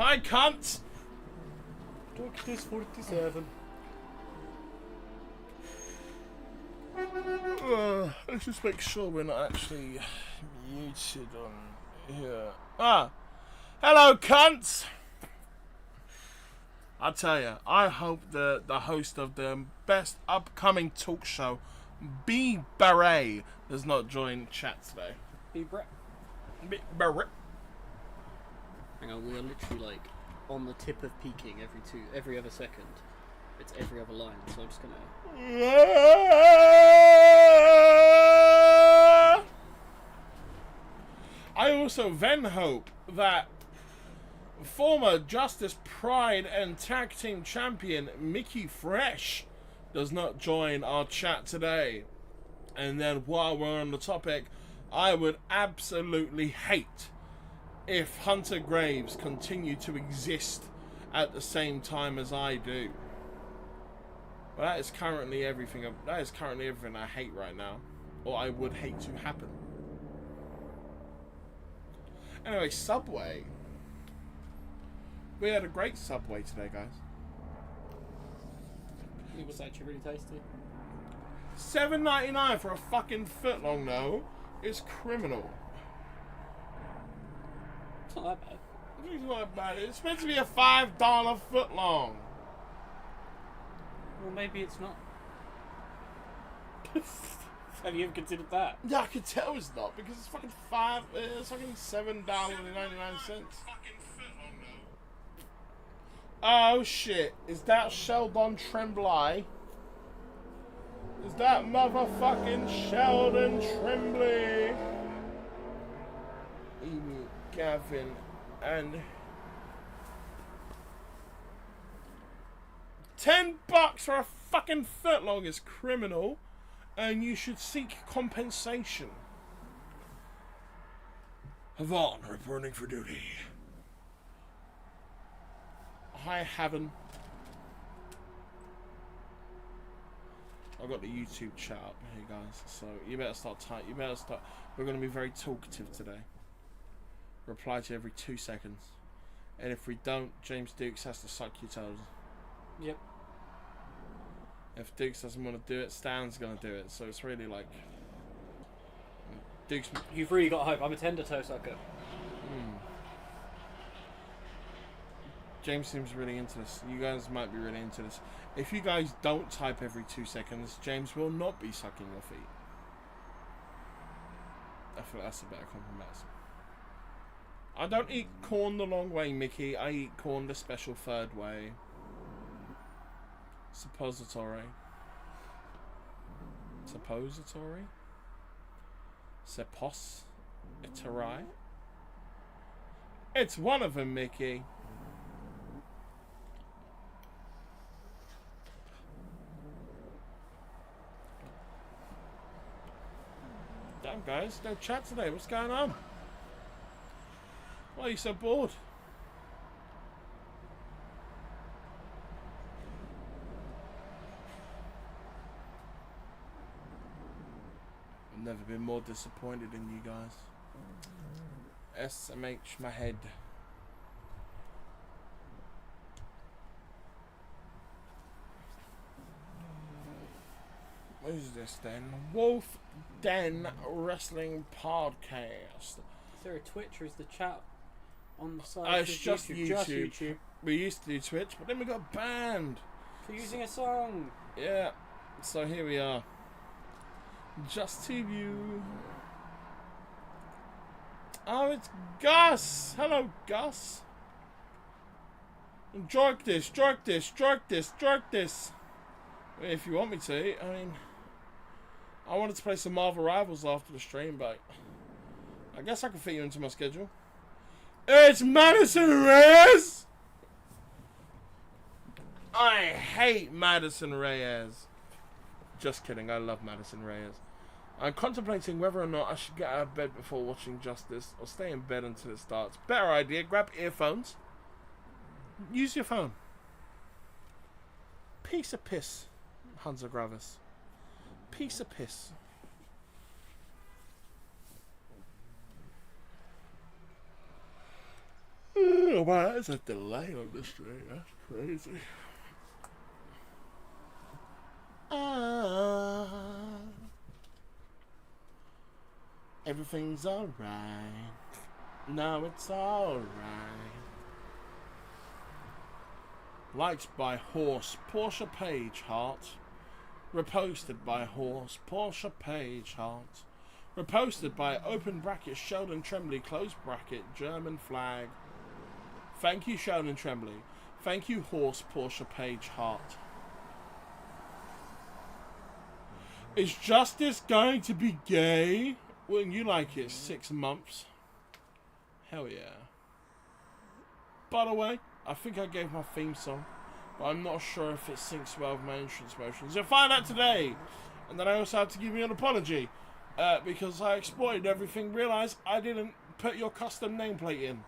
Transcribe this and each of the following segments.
Hi, cunt! Doctor's 47. Let's just make sure we're not actually muted on here. Ah! Hello, cunts! I tell you, I hope the host of the best upcoming talk show, B. Barret, does not join chat today. B. Brett. B. Barret. Hang on, we are literally like on the tip of peaking every other second. It's every other line, so I'm just gonna. I also then hope that former Justice Pride and Tag Team Champion Mickey Fresh does not join our chat today. And then while we're on the topic, I would absolutely hate if Hunter Graves continued to exist at the same time as I do. Well, that is currently everything I hate right now, or I would hate to happen. Anyway, Subway. We had a great Subway today, guys. It was actually really tasty. $7.99 for a fucking footlong, though. It's criminal. It's not that bad. It's not that bad. It's meant to be a $5 footlong. Well, maybe it's not. Have you ever considered that? Yeah, I can tell it's not because it's fucking it's fucking $7.99. Oh shit! Is that Sheldon Tremblay? Is that motherfucking Sheldon Tremblay? Amy, Gavin, and $10 for a fucking footlong is criminal, and you should seek compensation. Havon reporting for duty. Hi, Haven. I've got the YouTube chat up here, guys. So you better start. We're going to be very talkative today. Reply to every 2 seconds, and if we don't, James Dukes has to suck your toes. Yep. If Dukes doesn't want to do it, Stan's going to do it. So it's really like Dukes. You've really got hope. I'm a tender toe sucker. James seems really into this. You guys might be really into this. If you guys don't type every 2 seconds, James will not be sucking your feet. I feel that's a better compromise. I don't eat corn the long way, Mickey. I eat corn the special third way. Suppository. Suppository? Suppository? It's one of them, Mickey. Damn, guys, no chat today. What's going on? Why are you so bored? I've never been more disappointed in you guys. SMH my head. What is this then? Wolf Den Wrestling Podcast. Is there a Twitch or is the chat on the side? It's just YouTube. Just YouTube. We used to do Twitch, but then we got banned. For using a song. Yeah. So here we are. Just to you. Oh, it's Gus. Hello, Gus. Drug this. If you want me to. I mean, I wanted to play some Marvel Rivals after the stream, but I guess I can fit you into my schedule. It's Madison Reyes! I hate Madison Reyes. Just kidding, I love Madison Reyes. I'm contemplating whether or not I should get out of bed before watching Justice or stay in bed until it starts. Better idea, grab earphones. Use your phone. Piece of piss, Hunter Gravis. Piece of piss. Oh wow, there's a delay on the stream. That's crazy. Everything's alright. No, it's alright. Liked by Horse Porsche Page Heart. Reposted by Horse Porsche Page Heart. Reposted by open bracket Sheldon Tremblay close bracket German flag. Thank you, Sheldon Tremblay. Thank you, Horse Porsche Page Heart. Is Justice going to be gay? Wouldn't you like it? 6 months. Hell yeah. By the way, I think I gave my theme song, but I'm not sure if it syncs well with my entrance motions. You'll find out today. And then I also have to give you an apology, because I exported everything, realised I didn't put your custom nameplate in.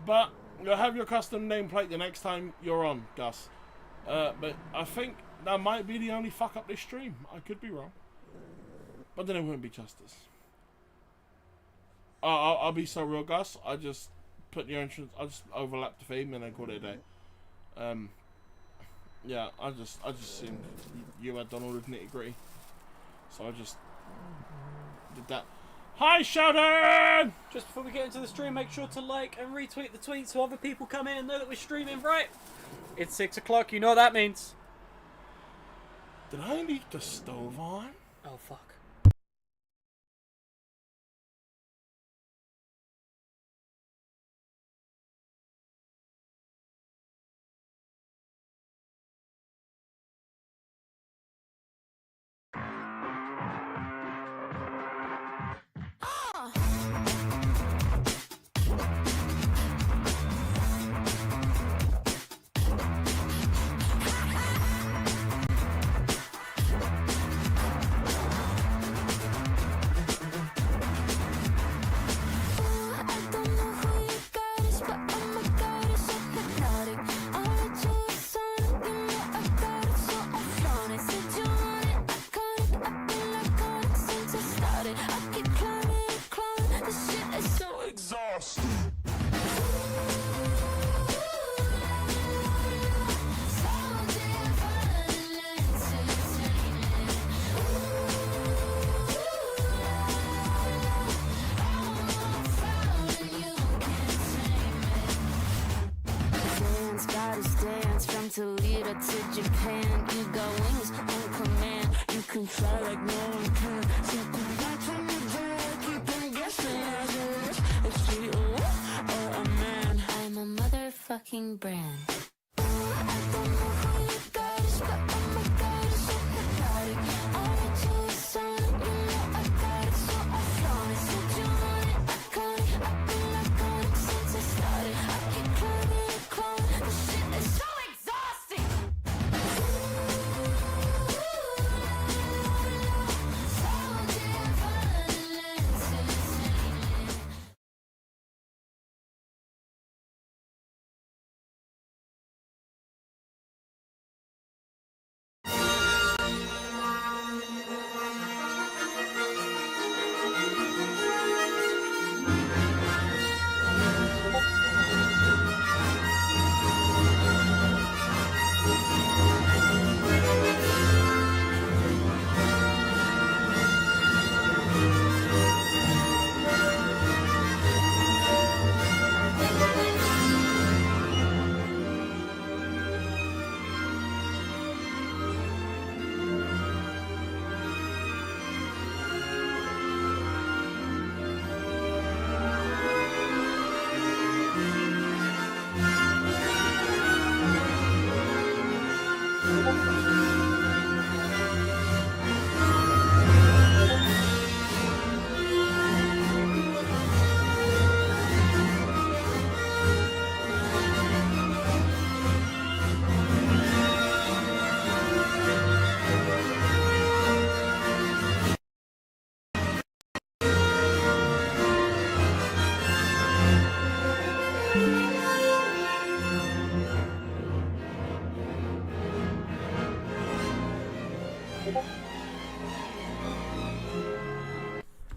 But you'll have your custom nameplate the next time you're on, Gus. But I think that might be the only fuck up this stream. I could be wrong. But then it wouldn't be Justice. I'll be so real, Gus. I just put your entrance. I just overlapped the theme and then called it a day. Yeah, I just assumed you had done all the nitty gritty, so I just did that. Hi, Sheldon! Just before we get into the stream, make sure to like and retweet the tweet so other people come in and know that we're streaming, right? It's 6 o'clock. You know what that means. Did I leave the stove on? Oh fuck. Toledo to Japan, you got wings on command. You can fly like no one can. So come back from the dead, keep on guessing as it is. Is she a wolf or a man? I'm a motherfucking brand. I don't know who you got is, but oh my god, it's so hypnotic. All I do is sign, you know I got it, so I flaunt it. Said you want it, I got it. I've been iconic since I started. I keep climbing and climbing. The shit is so exhausting.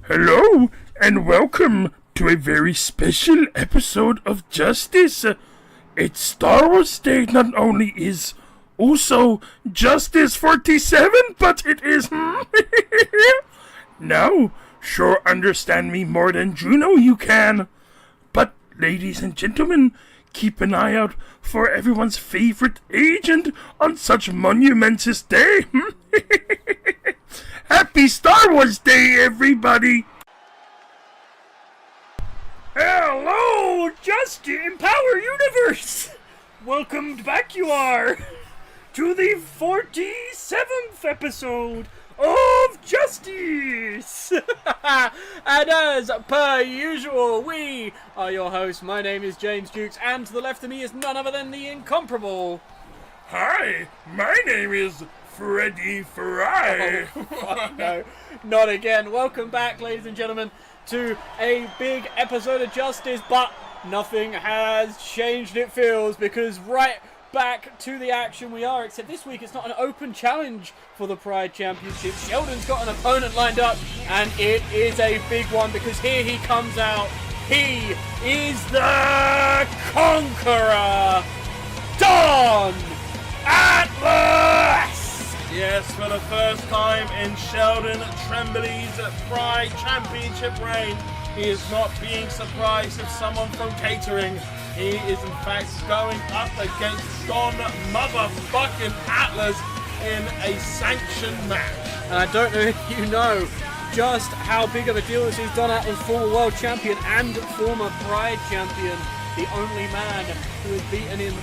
Hello, and welcome to a very special episode of Justice. It's Star Wars Day not only is also Justice 47, but it is... Now, sure understand me more than Juno you can. But, ladies and gentlemen, keep an eye out for everyone's favorite agent on such monumentous day. Happy Star Wars Day, everybody! Hello, Just Empower Universe! Welcome back, you are, to the 47th episode of Justice! And as per usual, we are your hosts. My name is Jenkynz, and to the left of me is none other than the incomparable... Hi, my name is Freddy Fry. Oh, fuck no, not again. Welcome back, ladies and gentlemen, to a big episode of Justice, but nothing has changed, it feels, because right back to the action we are, except this week it's not an open challenge for the Pride Championship. Sheldon's got an opponent lined up, and it is a big one, because here he comes out. He is the Conqueror, Don Atlas! Yes, for the first time in Sheldon Tremblay's Pride Championship reign, he is not being surprised if someone from catering. He is in fact going up against Don motherfucking Atlas in a sanctioned match. And I don't know if you know just how big of a deal this is. Don Atlas, former world champion and former Pride champion. The only man who has beaten him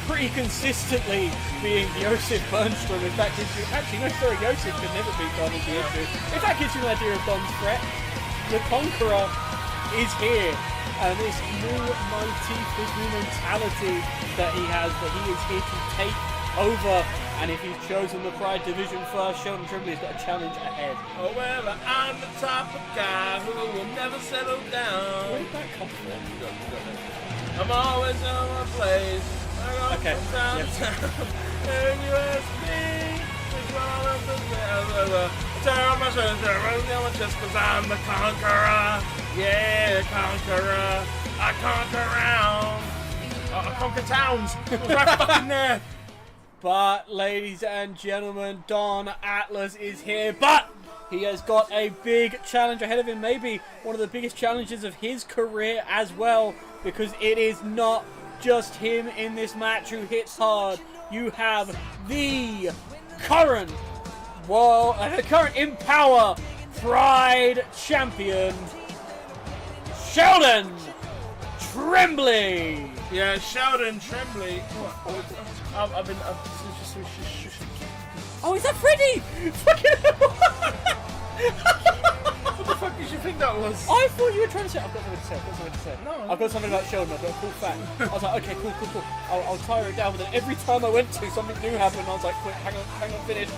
pretty consistently being Josef Bernstrom. If that gives you... Actually, no, sorry, Josef could never beat Don as the issue. If that gives you an idea of Don's threat, the Conqueror is here. And this new motif, this new mentality that he has, that he is here to take over. And if he's chosen the Pride division first, Sheldon Tremblay's got a challenge ahead. Oh well, I'm the type of guy who will never settle down. Where did that come from? I'm always in my place. Okay. And you ask me, it's all of the tear on my shoulders, on my chest, cause I'm the conqueror. Yeah, conqueror. I conquer round. I conquer towns. Right fucking there. But, ladies and gentlemen, Don Atlas is here, but he has got a big challenge ahead of him, maybe one of the biggest challenges of his career as well, because it is not just him in this match who hits hard. You have the current Empower Pride champion, Sheldon Tremblay. Yeah, Sheldon Tremblay. I've been. Oh, is that Freddy? What the fuck did you think that was? I thought you were trying to say. I've got something to say. No. I've got something about Sheldon. I've got a cool fact. I was like, okay, cool. I'll tire it down. But then every time I went to, something new happened. I was like, quick, hang on, finish.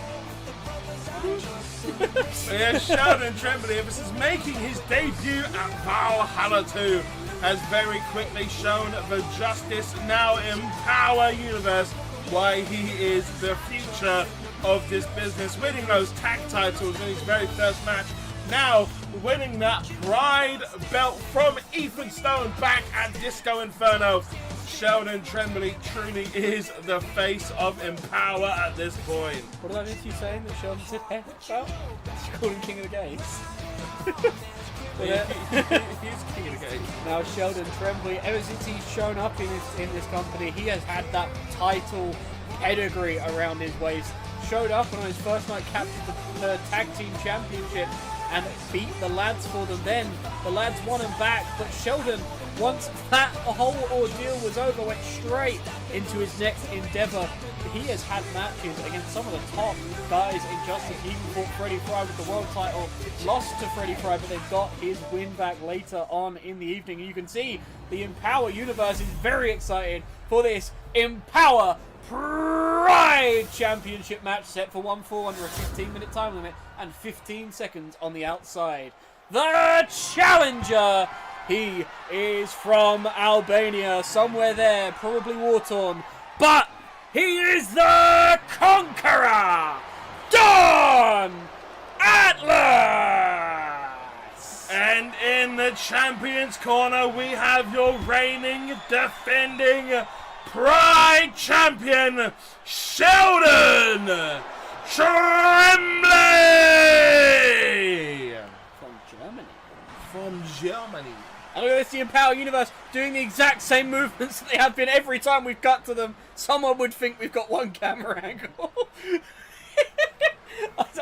Yeah, Sheldon Tremblay, this is making his debut at Valhalla 2, has very quickly shown the Justice Now Empower universe why he is the future of this business, winning those tag titles in his very first match. Now winning that Pride belt from Ethan Stone back at Disco Inferno. Sheldon Tremblay truly is the face of Empower at this point. What did I miss you saying that Sheldon said head about? She called him King of the Gays. He's king of the game. Now Sheldon Tremblay, ever since he's shown up in this company, he has had that title pedigree around his waist. Showed up on his first night, captured the tag team championship and beat the lads for them. Then the lads won him back, but Sheldon, once that whole ordeal was over, went straight into his next endeavor. He has had matches against some of the top guys in Justice. He even fought Freddie Fry with the world title, lost to Freddie Fry, but they've got his win back later on in the evening. You can see the Empower universe is very excited for this Empower Pride Championship match, set for 1-4 under a 15-minute time limit and 15 seconds on the outside. The challenger, he is from Albania, somewhere there, probably war-torn, but he is the Conqueror, Don Atlas! And in in the champion's corner, we have your reigning, defending Pride champion, Sheldon Tremblay! From Germany. And look at this, the Empower Universe doing the exact same movements that they have been every time we've cut to them. Someone would think we've got one camera angle.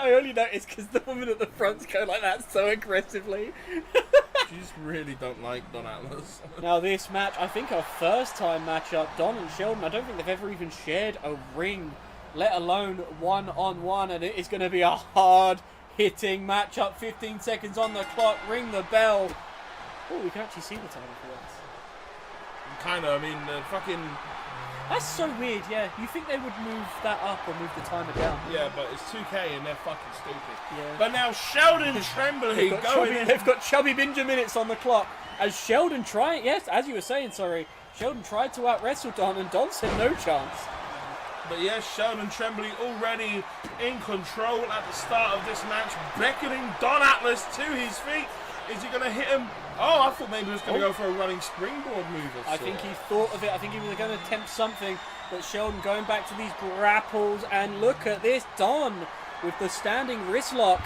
I only noticed because the woman at the front's go like that so aggressively. You just really don't like Don Atlas. Now this match, I think our first time matchup, Don and Sheldon, I don't think they've ever even shared a ring, let alone one-on-one, and it is going to be a hard-hitting matchup. 15 seconds on the clock, ring the bell. Oh, we can actually see the title for once. Kind of, I mean, fucking... That's so weird, yeah. You think they would move that up or move the timer down? Yeah, but it's 2K and they're fucking stupid. Yeah. But now Sheldon Tremblay going in. They've got chubby Binja minutes on the clock. As Sheldon tried, yes, as you were saying, sorry, Sheldon tried to out-wrestle Don and Don said no chance. But yes, Sheldon Tremblay already in control at the start of this match, beckoning Don Atlas to his feet. Is he going to hit him? Oh, I thought maybe he was going to go for a running springboard move. I think he thought of it. I think he was going to attempt something. But Sheldon going back to these grapples. And look at this. Don with the standing wrist lock.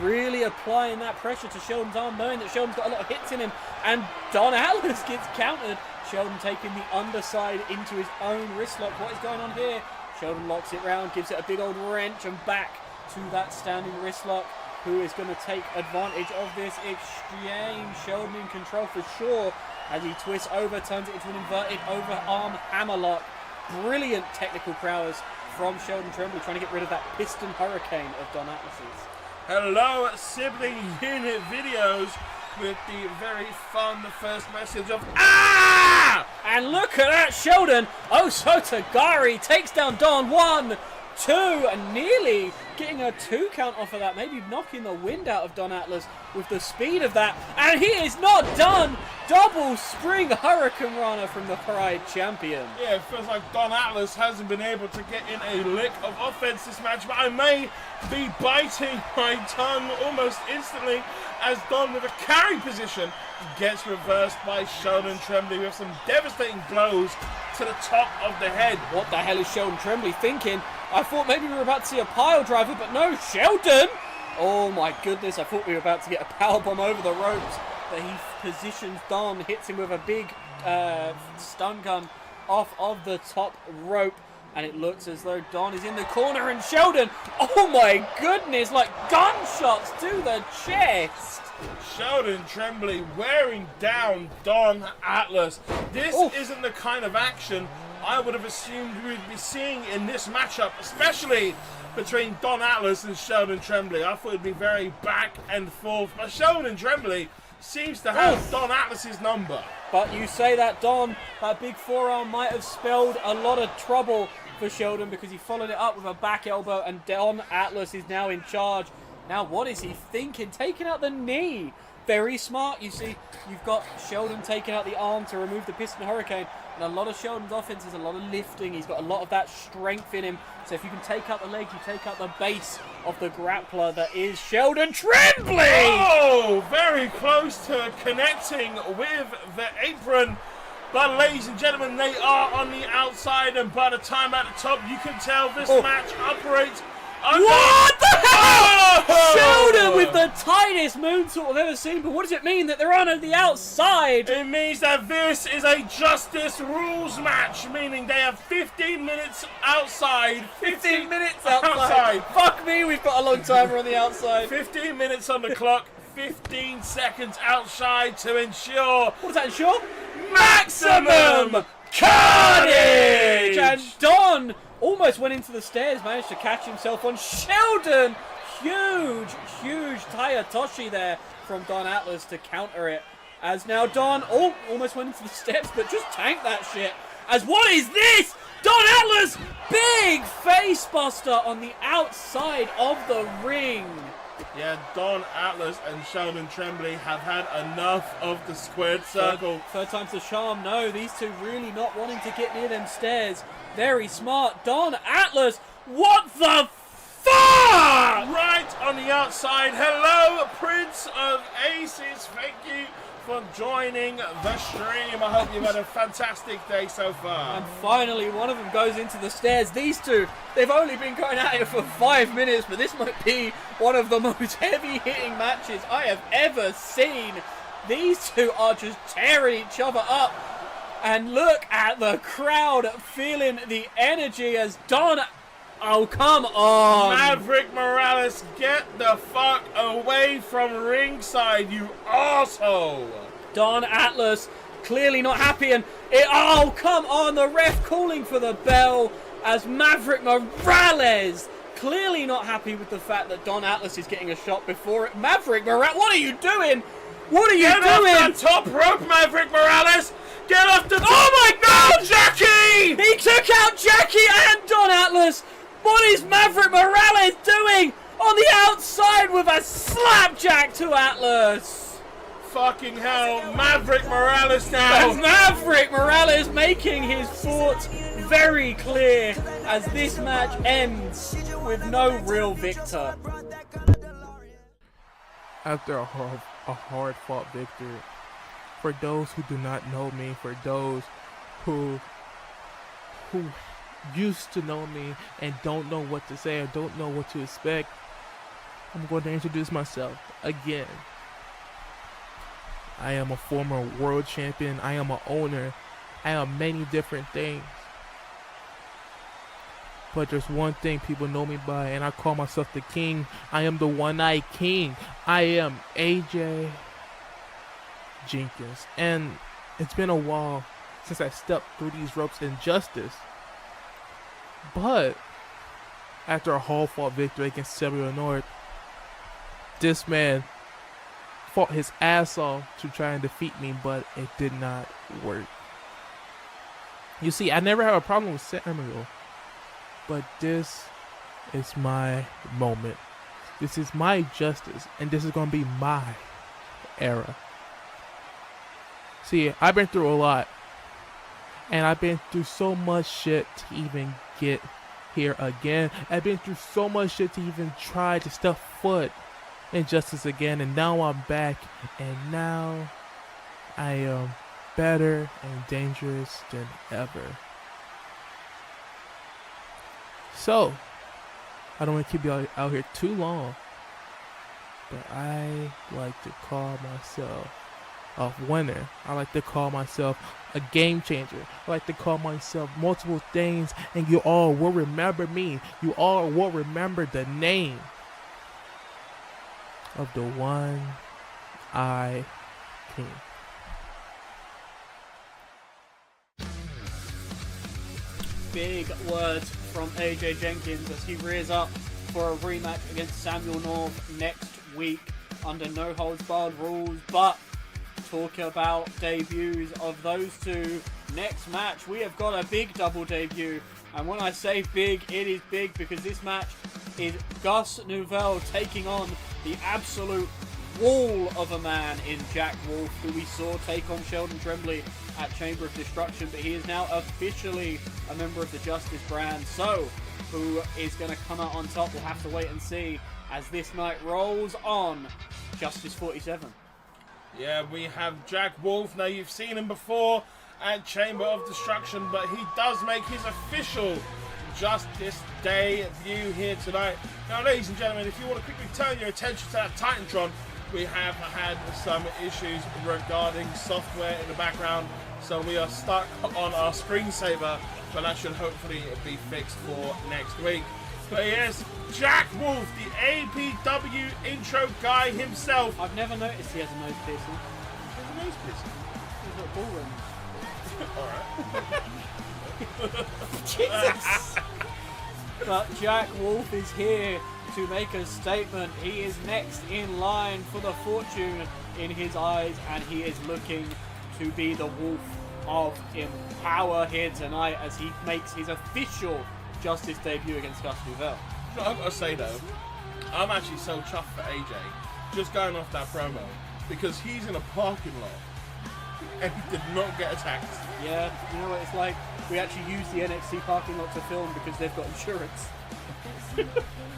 Really applying that pressure to Sheldon's arm, knowing that Sheldon's got a lot of hits in him. And Don Atlas gets countered. Sheldon taking the underside into his own wrist lock. What is going on here? Sheldon locks it round, gives it a big old wrench and back to that standing wrist lock. Who is going to take advantage of this exchange? Sheldon in control for sure as he twists over, turns it into an inverted overarm hammerlock. Brilliant technical prowess from Sheldon Tremblay, trying to get rid of that piston hurricane of Don Atlas's. Hello, sibling unit videos with the very fun first message of ah! And look at that, Sheldon. Oh, so Tagari takes down Don. 1, 2, and nearly getting a 2 count off of that, maybe knocking the wind out of Don Atlas with the speed of that, and he is not done. Double spring hurricane runner from the Pride champion. Yeah, it feels like Don Atlas hasn't been able to get in a lick of offense this match, but I may be biting my tongue almost instantly as Don with a carry position gets reversed by Sheldon Tremblay with some devastating blows to the top of the head. What the hell is Sheldon Tremblay thinking? I thought maybe we were about to see a pile driver, but no, Sheldon! Oh my goodness, I thought we were about to get a powerbomb over the ropes. But he positions Don, hits him with a big stun gun off of the top rope. And it looks as though Don is in the corner and Sheldon, oh my goodness, like gunshots to the chest. Sheldon Tremblay wearing down Don Atlas. This isn't the kind of action I would have assumed we would be seeing in this matchup, especially between Don Atlas and Sheldon Tremblay. I thought it'd be very back and forth, but Sheldon Tremblay seems to have Don Atlas's number. But you say that Don, that big forearm might have spelled a lot of trouble for Sheldon because he followed it up with a back elbow, and Don Atlas is now in charge. Now what is he thinking? Taking out the knee. Very smart. You see, you've got Sheldon taking out the arm to remove the piston hurricane. And a lot of Sheldon's offense is a lot of lifting. He's got a lot of that strength in him. So if you can take out the leg, you take out the base of the grappler that is Sheldon Tremblay! Oh, very close to connecting with the apron. But ladies and gentlemen, they are on the outside, and by the time at the top, you can tell this match operates under... What the hell? Oh! Sheldon with the tightest moonsault I've ever seen, but what does it mean that they're on the outside? It means that this is a Justice Rules match, meaning they have 15 minutes outside. 15 minutes outside. Fuck me, we've got a long timer on the outside. 15 minutes on the clock, 15 seconds outside to ensure... What does that ensure? Maximum carnage! And Don almost went into the stairs, managed to catch himself on Sheldon. Huge Tayatoshi there from Don Atlas to counter it. As now Don almost went into the steps, but just tanked that shit. As what is this? Don Atlas, big face buster on the outside of the ring. Yeah, Don Atlas and Sheldon Tremblay have had enough of the squared circle. Third time's the charm. No, these two really not wanting to get near them stairs. Very smart. Don Atlas, what the fuck? Right on the outside. Hello, Prince of Aces. Thank you for joining the stream. I hope you've had a fantastic day so far. And finally, one of them goes into the stairs. These two, they've only been going at it for 5 minutes, but this might be one of the most heavy-hitting matches I have ever seen. These two are just tearing each other up. And look at the crowd feeling the energy as Don... Oh, come on! Maverick Morales, get the fuck away from ringside, you arsehole! Don Atlas clearly not happy, and oh, come on! The ref calling for the bell as Maverick Morales clearly not happy with the fact that Don Atlas is getting a shot before it. Maverick Morales, what are you doing? What are you doing? Get off the top rope, Maverick Morales! Get off the top! Oh my God! No, Jackie! He took out Jackie and Don Atlas! What is Maverick Morales doing on the outside with a slapjack to Atlas? Fucking hell, Maverick Morales now! And Maverick Morales making his thoughts very clear as this match ends with no real victor. After a hard-fought victory, for those who do not know me, for those who used to know me and don't know what to say or don't know what to expect, I'm going to introduce myself again. I am a former world champion. I am an owner. I am many different things. But there's one thing people know me by, and I call myself the King. I am the One-Eyed King. I am AJ Jenkynz. And it's been a while since I stepped through these ropes in Justice. But after a hard-fought victory against Several North, this man fought his ass off to try and defeat me, but it did not work. You see, I never had a problem with Samuel, but this is my moment. This is my justice, and this is going to be my era. See, I've been through a lot, and I've been through so much shit to even get here again. I've been through so much shit to even try to step foot in Justice again, and now I'm back, and now I am better and dangerous than ever. So, I don't want to keep you out here too long, but I like to call myself a winner. I like to call myself a game changer. I like to call myself multiple things, and you all will remember me. You all will remember the name of the One-Eyed King. Big words from AJ Jenkynz as he rears up for a rematch against Samuel North next week under no holds barred rules. But talk about debuts of those two. Next match, we have got a big double debut. And when I say big, it is big because this match is Gus Nouvelle taking on the absolute wall of a man in Jack Wolf, who we saw take on Sheldon Tremblay at Chamber of Destruction, but he is now officially a member of the Justice brand. So, who is going to come out on top? We'll have to wait and see as this night rolls on Justice 47. Yeah, we have Jack Wolf. Now, you've seen him before at Chamber of Destruction, but he does make his official Justice debut here tonight. Now, ladies and gentlemen, if you want to quickly turn your attention to that Titantron, we have had some issues regarding software in the background, so we are stuck on our screensaver, but that should hopefully be fixed for next week. But yes, Jack Wolf, the APW intro guy himself. I've never noticed he has a nose piercing. He has a nose piercing. He's got ball rings. Alright. Jesus! But Jack Wolf is here to make a statement. He is next in line for the fortune in his eyes, and he is looking to be the Wolf of Empower here tonight as he makes his official Justice debut against Gus Nouvelle. You know, I've got to say though, I'm actually so chuffed for AJ, just going off that promo, because he's in a parking lot and he did not get attacked. Yeah, you know what it's like? We actually use the NXT parking lot to film because they've got insurance.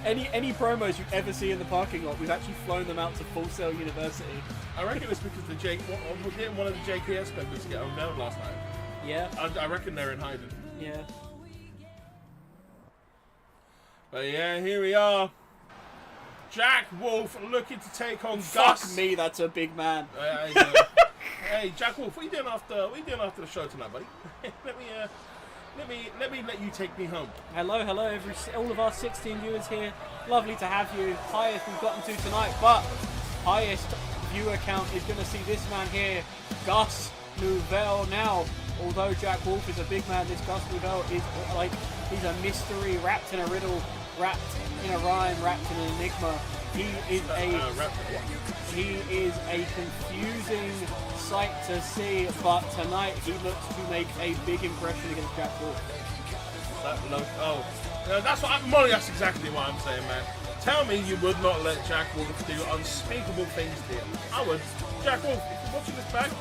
Any promos you ever see in the parking lot, we've actually flown them out to Full Sail University. I reckon it's because we're getting one of the JKS members to get unveiled last night. Yeah. I reckon they're in hiding. Yeah. But yeah, here we are. Jack Wolf looking to take on Fuck Gus. me, that's a big man. Hey, Jack Wolf, what are you doing after the show tonight, buddy? let me let you take me home. Hello, all of our 16 viewers here. Lovely to have you. Highest we've gotten to tonight, but highest viewer count is going to see this man here, Gus Nouvelle. Now, although Jack Wolf is a big man, this Gus Nouvelle is like, he's a mystery wrapped in a riddle, wrapped in a rhyme, wrapped in an enigma. He is a confusing sight to see, but tonight he looks to make a big impression against Jack Wolf. Molly, that's exactly what I'm saying, man. Tell me you would not let Jack Wolf do unspeakable things to you. I would. Jack Wolf, if you're watching this back,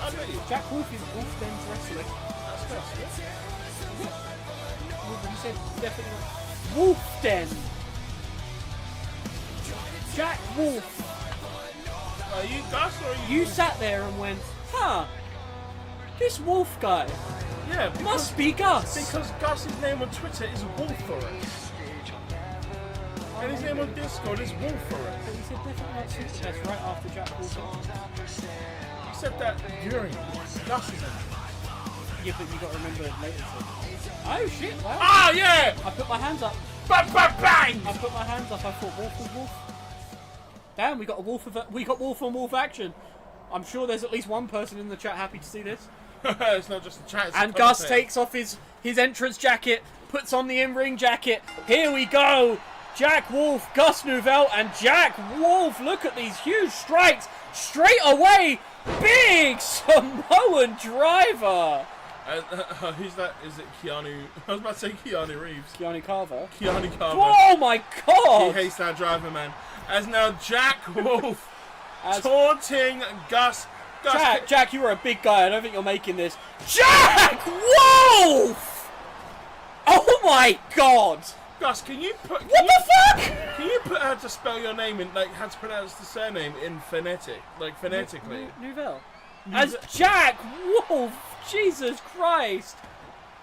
I'd let you. Jack Wolf is Wolf Den's wrestling. That's best, yeah. You said definitely not. Wolf Den. Jack Wolf. Are you Gus or are you? You sat there and went, huh? This Wolf guy Yeah, because, must be Gus. because Gus's name on Twitter is Wolferus. And his name on Discord is Wolferus. But he said definitely not Super Test right after Jack Wolf. He said that during Gus's name. Yeah, but you got to remember later. Oh shit! Wow. Ah, yeah! I put my hands up. Bang, bang, bang! I put my hands up. I thought Wolf was Wolf. Damn, we got Wolf on Wolf action. I'm sure there's at least one person in the chat happy to see this. It's not just a chat. It's And a Gus content. takes off his entrance jacket, puts on the in-ring jacket. Here we go. Jack Wolf, Gus Nouvelle, and Jack Wolf. Look at these huge strikes. Straight away, big Samoan driver. Who's that? Is it Keanu? I was about to say Keanu Reeves. Keanu Carver. Keanu Carver. Oh my He god. hates that driver, man. As now Jack Wolf taunting Gus. Jack, you were a big guy. I don't think you're making this. Jack Wolf! Oh my god! Gus, can you put? What the fuck? Can you put how to spell your name in, like, how to pronounce the surname in phonetically? Nouvelle. As Jack Wolf! Jesus Christ!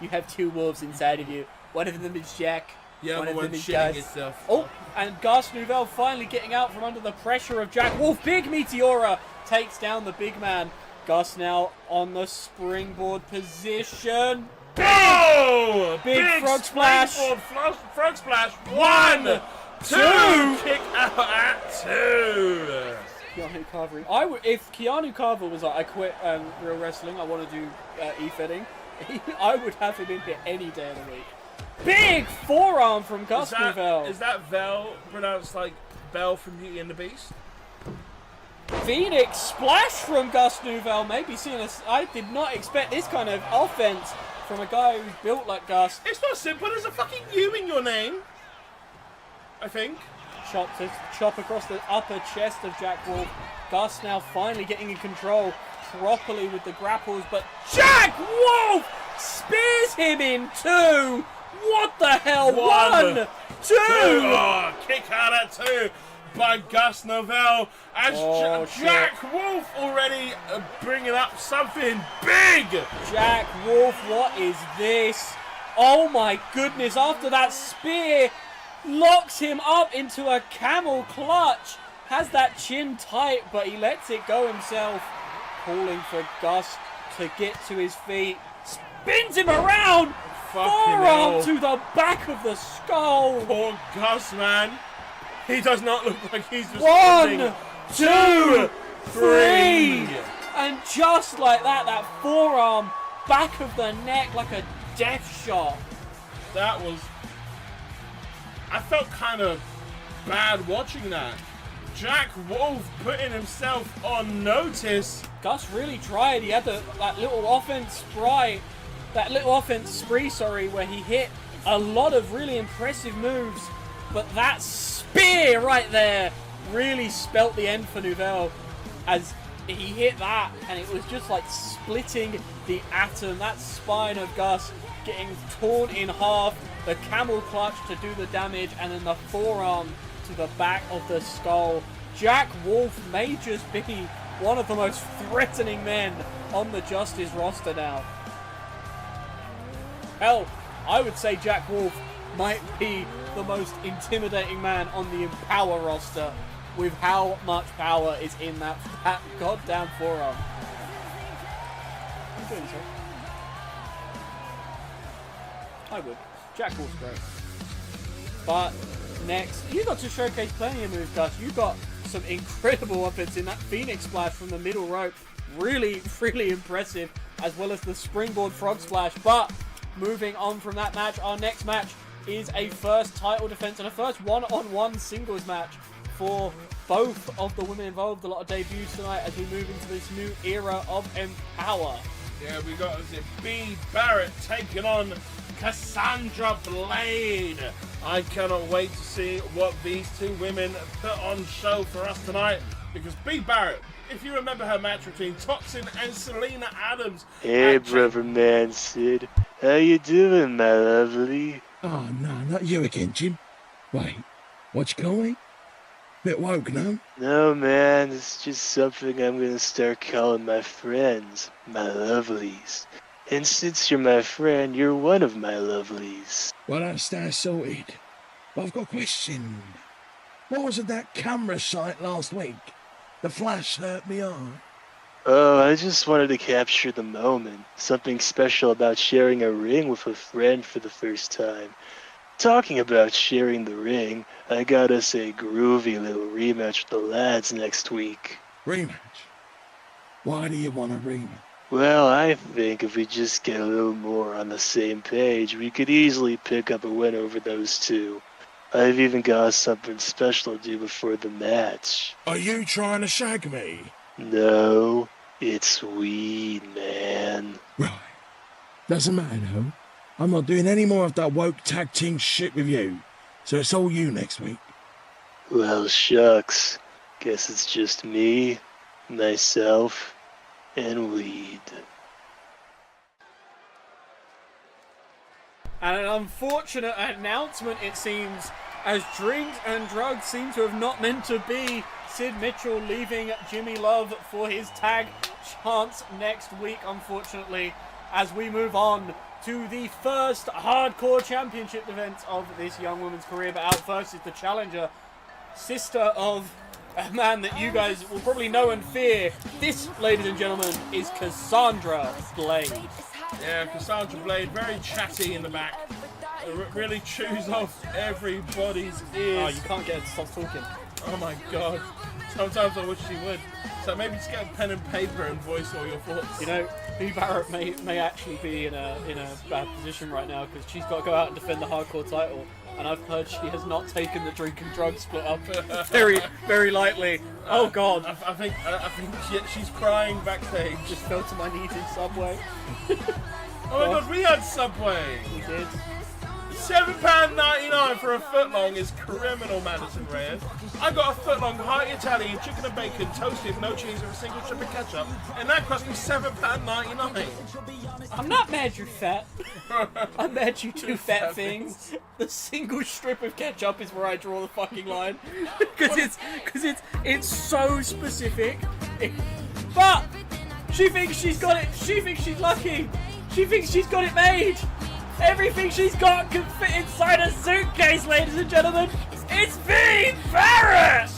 You have two wolves inside of you. One of them is Jack. Yeah, one the of one them is shitting Gus. itself. Oh, and Gus Nouvelle finally getting out from under the pressure of Jack Wolf. Big Meteora takes down the big man. Gus now on the springboard position. Oh! Big frog splash. Frog splash. 1, 2. Kick out at 2. Keanu Carver. If Keanu Carver was like, I quit real wrestling, I want to do e-fitting, I would have him in here any day of the week. Big forearm from Gus Nouvelle. Is that Vel pronounced like Belle from Beauty and the Beast? Phoenix splash from Gus Nouvelle. Maybe seeing us. I did not expect this kind of offense from a guy who's built like Gus. It's not simple. There's a fucking U in your name. I think. Chop across the upper chest of Jack Wolf. Gus now finally getting in control properly with the grapples, but Jack Wolf spears him in 2. What the hell? 1, 2. Oh, kick out at 2 by Gus Nouvelle as Jack Wolf already bringing up something big. Jack Wolf, what is this? Oh my goodness, after that spear, locks him up into a camel clutch. Has that chin tight, but he lets it go himself. Calling for Gus to get to his feet. Spins him around. Forearm to the back of the skull. Poor Gus, man. He does not look like he's One, responding. 2, 3. And just like that, that forearm, back of the neck like a death shot. That was... I felt kind of bad watching that. Jack Wolf putting himself on notice. Gus really tried. He had that little offense spree, where he hit a lot of really impressive moves. But that spear right there really spelt the end for Nouvelle, as he hit that, and it was just like splitting the atom. That spine of Gus getting torn in half, the camel clutch to do the damage, and then the forearm to the back of the skull. Jack Wolf may just be one of the most threatening men on the Justice roster now. Hell, I would say Jack Wolf might be the most intimidating man on the Empower roster with how much power is in that goddamn forearm. I'm doing so. I would. Jack Wolf's great. But next, you got to showcase plenty of moves, Gus. You got some incredible offense in that Phoenix Splash from the middle rope. Really, really impressive, as well as the springboard frog splash. But moving on from that match, our next match is a first title defense and a first one-on-one singles match for both of the women involved. A lot of debuts tonight as we move into this new era of Empower. Yeah, we got B. Barrett taking on Cassandra Blade. I cannot wait to see what these two women put on show for us tonight, because B. Barrett, if you remember her match between Toxin and Selena Adams. Hey, brother man, Sid. How you doing, my lovely? Oh, no, not you again, Jim. Wait, what's going? Bit woke, no? No, man, it's just something I'm gonna start calling my friends, my lovelies. And since you're my friend, you're one of my lovelies. Well, that's that sorted. But I've got a question. What was at that camera site last week? The flash hurt me eye. Oh, I just wanted to capture the moment. Something special about sharing a ring with a friend for the first time. Talking about sharing the ring, I got us a groovy little rematch with the lads next week. Rematch? Why do you want a rematch? Well, I think if we just get a little more on the same page, we could easily pick up a win over those two. I've even got something special to do before the match. Are you trying to shag me? No, it's weed, man. Right. Doesn't matter, though. I'm not doing any more of that woke tag team shit with you. So it's all you next week. Well, shucks. Guess it's just me, myself, and weed. And an unfortunate announcement, it seems, as drinks and drugs seem to have not meant to be. Sid Mitchell leaving Jimmy Love for his tag chance next week, unfortunately, as we move on to the first hardcore championship event of this young woman's career. But out first is the challenger, sister of a man that you guys will probably know and fear. This, ladies and gentlemen, is Cassandra Blade. Yeah, Cassandra Blade, very chatty in the back. Really chews off everybody's ears. Oh, you can't get her to stop talking. Oh my god. Sometimes I wish she would. So maybe just get a pen and paper and voice all your thoughts. You know, B. Barrett may actually be in a bad position right now, because she's got to go out and defend the hardcore title, and I've heard she has not taken the drink and drug split up very, very lightly. Oh god. I think she's crying backstage. Just fell to my knees in Subway. Oh my god, we had Subway! We did. £7.99 for a footlong is criminal, Madison Reyes. I got a footlong hearty Italian, chicken and bacon, toasted, no cheese, with a single strip of ketchup, and that cost me £7.99. I'm not mad you're fat. I'm mad you do fat things. The single strip of ketchup is where I draw the fucking line, because it's so specific. But she thinks she's got it. She thinks she's lucky. She thinks she's got it made. Everything she's got can fit inside a suitcase, ladies and gentlemen. It's B. Barrett!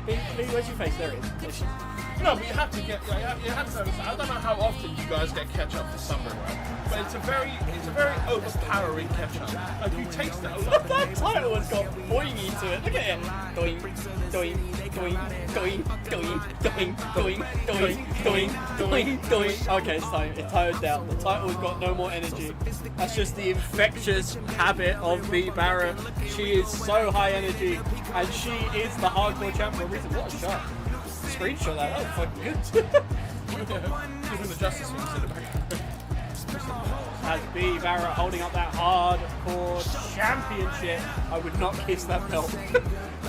B, where's your face? There it is. No, but you have to understand. I don't know how often you guys get ketchup for summer, right? But it's a very overpowering ketchup. Like you taste it a lot. That title has got boingy to it. Look at it. Doing, doing, doing, doing, doing, doing, doing, doing, doing, doing, doing. Okay, it's time. It tired down. The title has got no more energy. That's just the infectious habit of B. Barrett. She is so high energy, and she is the hardcore champion. What a shot. Screenshot that. That was fucking good. Even the Justice League's in the back. As B. Barrett holding up that hardcore championship. I would not kiss that belt.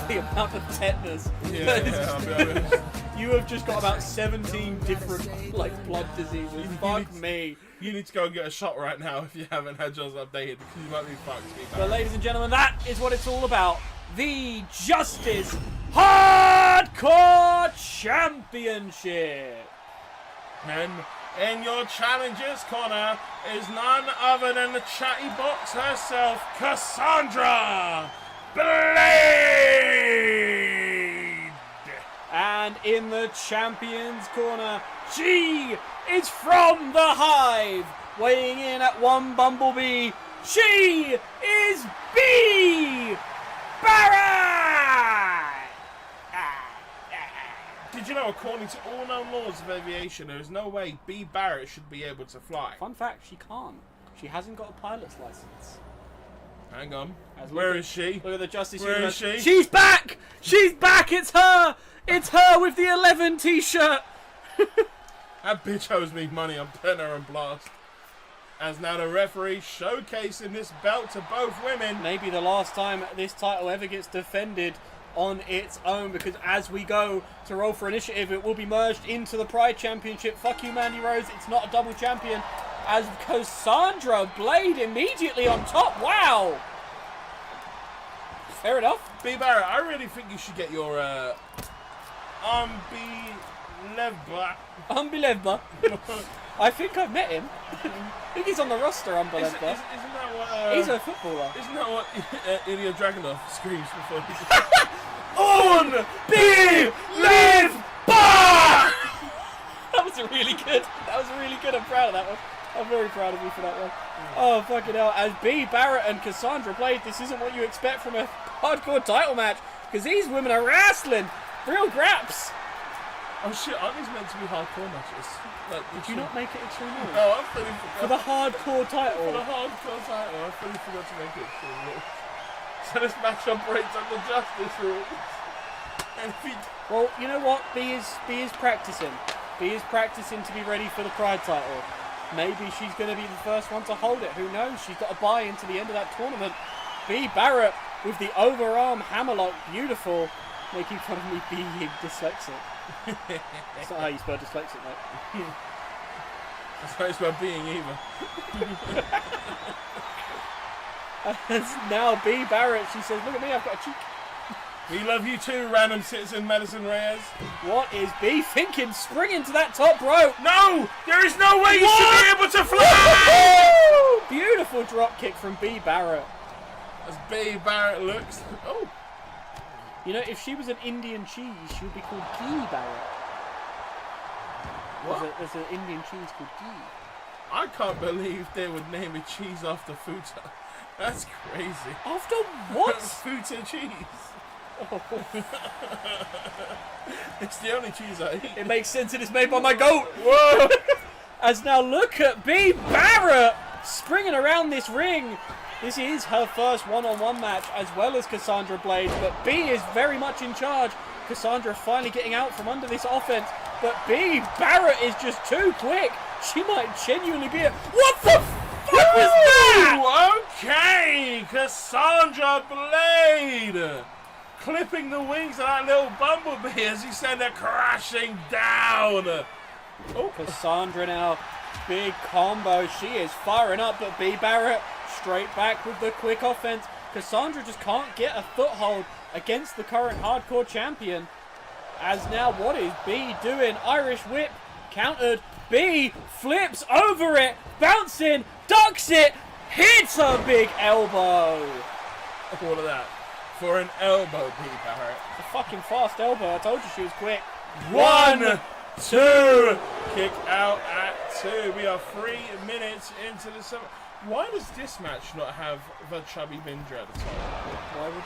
The amount of tetanus Yeah, I'll be honest. You have just got about 17 different blood diseases. Fuck me. You need to go and get a shot right now if you haven't had yours updated, because you might be fucked. But ladies and gentlemen, that is what it's all about. The Justice Hardcore Championship. And in your challengers corner is none other than the chatty box herself, Cassandra Blade. And in the champions corner, she is from the Hive, weighing in at 1 Bumblebee. She is B Barrett. Did you know, according to all known laws of aviation, there is no way B Barrett should be able to fly? Fun fact, she can't. She hasn't got a pilot's license. Hang on. As Where look is she? Look at the Justice Where Universe. is she? She's back! She's back! It's her! It's her with the 11 t-shirt! That bitch owes me money. I'm putting her on blast. As now the referee showcasing this belt to both women. Maybe the last time this title ever gets defended on its own, because as we go to roll for initiative, it will be merged into the Pride Championship. Fuck you, Mandy Rose. It's not a double champion. As Cassandra Blade immediately on top. Wow. Fair enough. B Barrett, I really think you should get your Unbelievable. I think I've met him. I think he's on the roster, Unbelievable. Isn't that what? He's a footballer. Isn't that what Ilya Dragunov screams before he That was really good. That was really good. I'm proud of that one. I'm very proud of you for that one. Oh, fucking hell. As B Barrett and Cassandra Blade, this isn't what you expect from a hardcore title match, because these women are wrestling. Real graps. Oh shit, aren't these meant to be hardcore matches? Like, Did you not make it Extreme Rules? No, I fully forgot. For the hardcore For title. the hardcore title, I fully forgot to make it Extreme Rules. So this match operates under Justice rules. And if he... Well, you know what? B is practicing. B is practicing to be ready for the Pride title. Maybe she's going to be the first one to hold it. Who knows? She's got to buy into the end of that tournament. B Barrett with the overarm hammerlock. Beautiful. Making fun of me being dyslexic. That's not how you spell dyslexic, mate. That's how it's about being either. As now B Barrett, she says, look at me, I've got a cheek. We love you too, random citizen Madison Reyes. What is B thinking? Springing to that top rope. No! There is no way you should be able to fly! Woo! Beautiful drop kick from B Barrett. As B Barrett looks... Oh! You know, if she was an Indian cheese, she would be called Ghee Barrett. What? There's an Indian cheese called Ghee. I can't believe they would name a cheese after Futa. That's crazy. After what? Futa cheese. It's the only cheese I eat. It makes sense, it is made by my goat. Whoa! As now look at B Barrett springing around this ring. This is her first one-on-one match, as well as Cassandra Blade, but B is very much in charge. Cassandra finally getting out from under this offense, but B Barrett is just too quick. She might genuinely be a... What the fuck was that? Okay, Cassandra Blade clipping the wings of that little bumblebee as he sent her crashing down. Oh, Cassandra now, big combo. She is firing up, but B Barrett straight back with the quick offense. Cassandra just can't get a foothold against the current hardcore champion. As now, what is B doing? Irish whip countered. B flips over it, bouncing, ducks it, hits a big elbow. All of that for an elbow, B Barrett. A fucking fast elbow. I told you she was quick. 1, 2, kick out at 2. We are 3 minutes into the summer. Why does this match not have the chubby Binger at the top? Why would it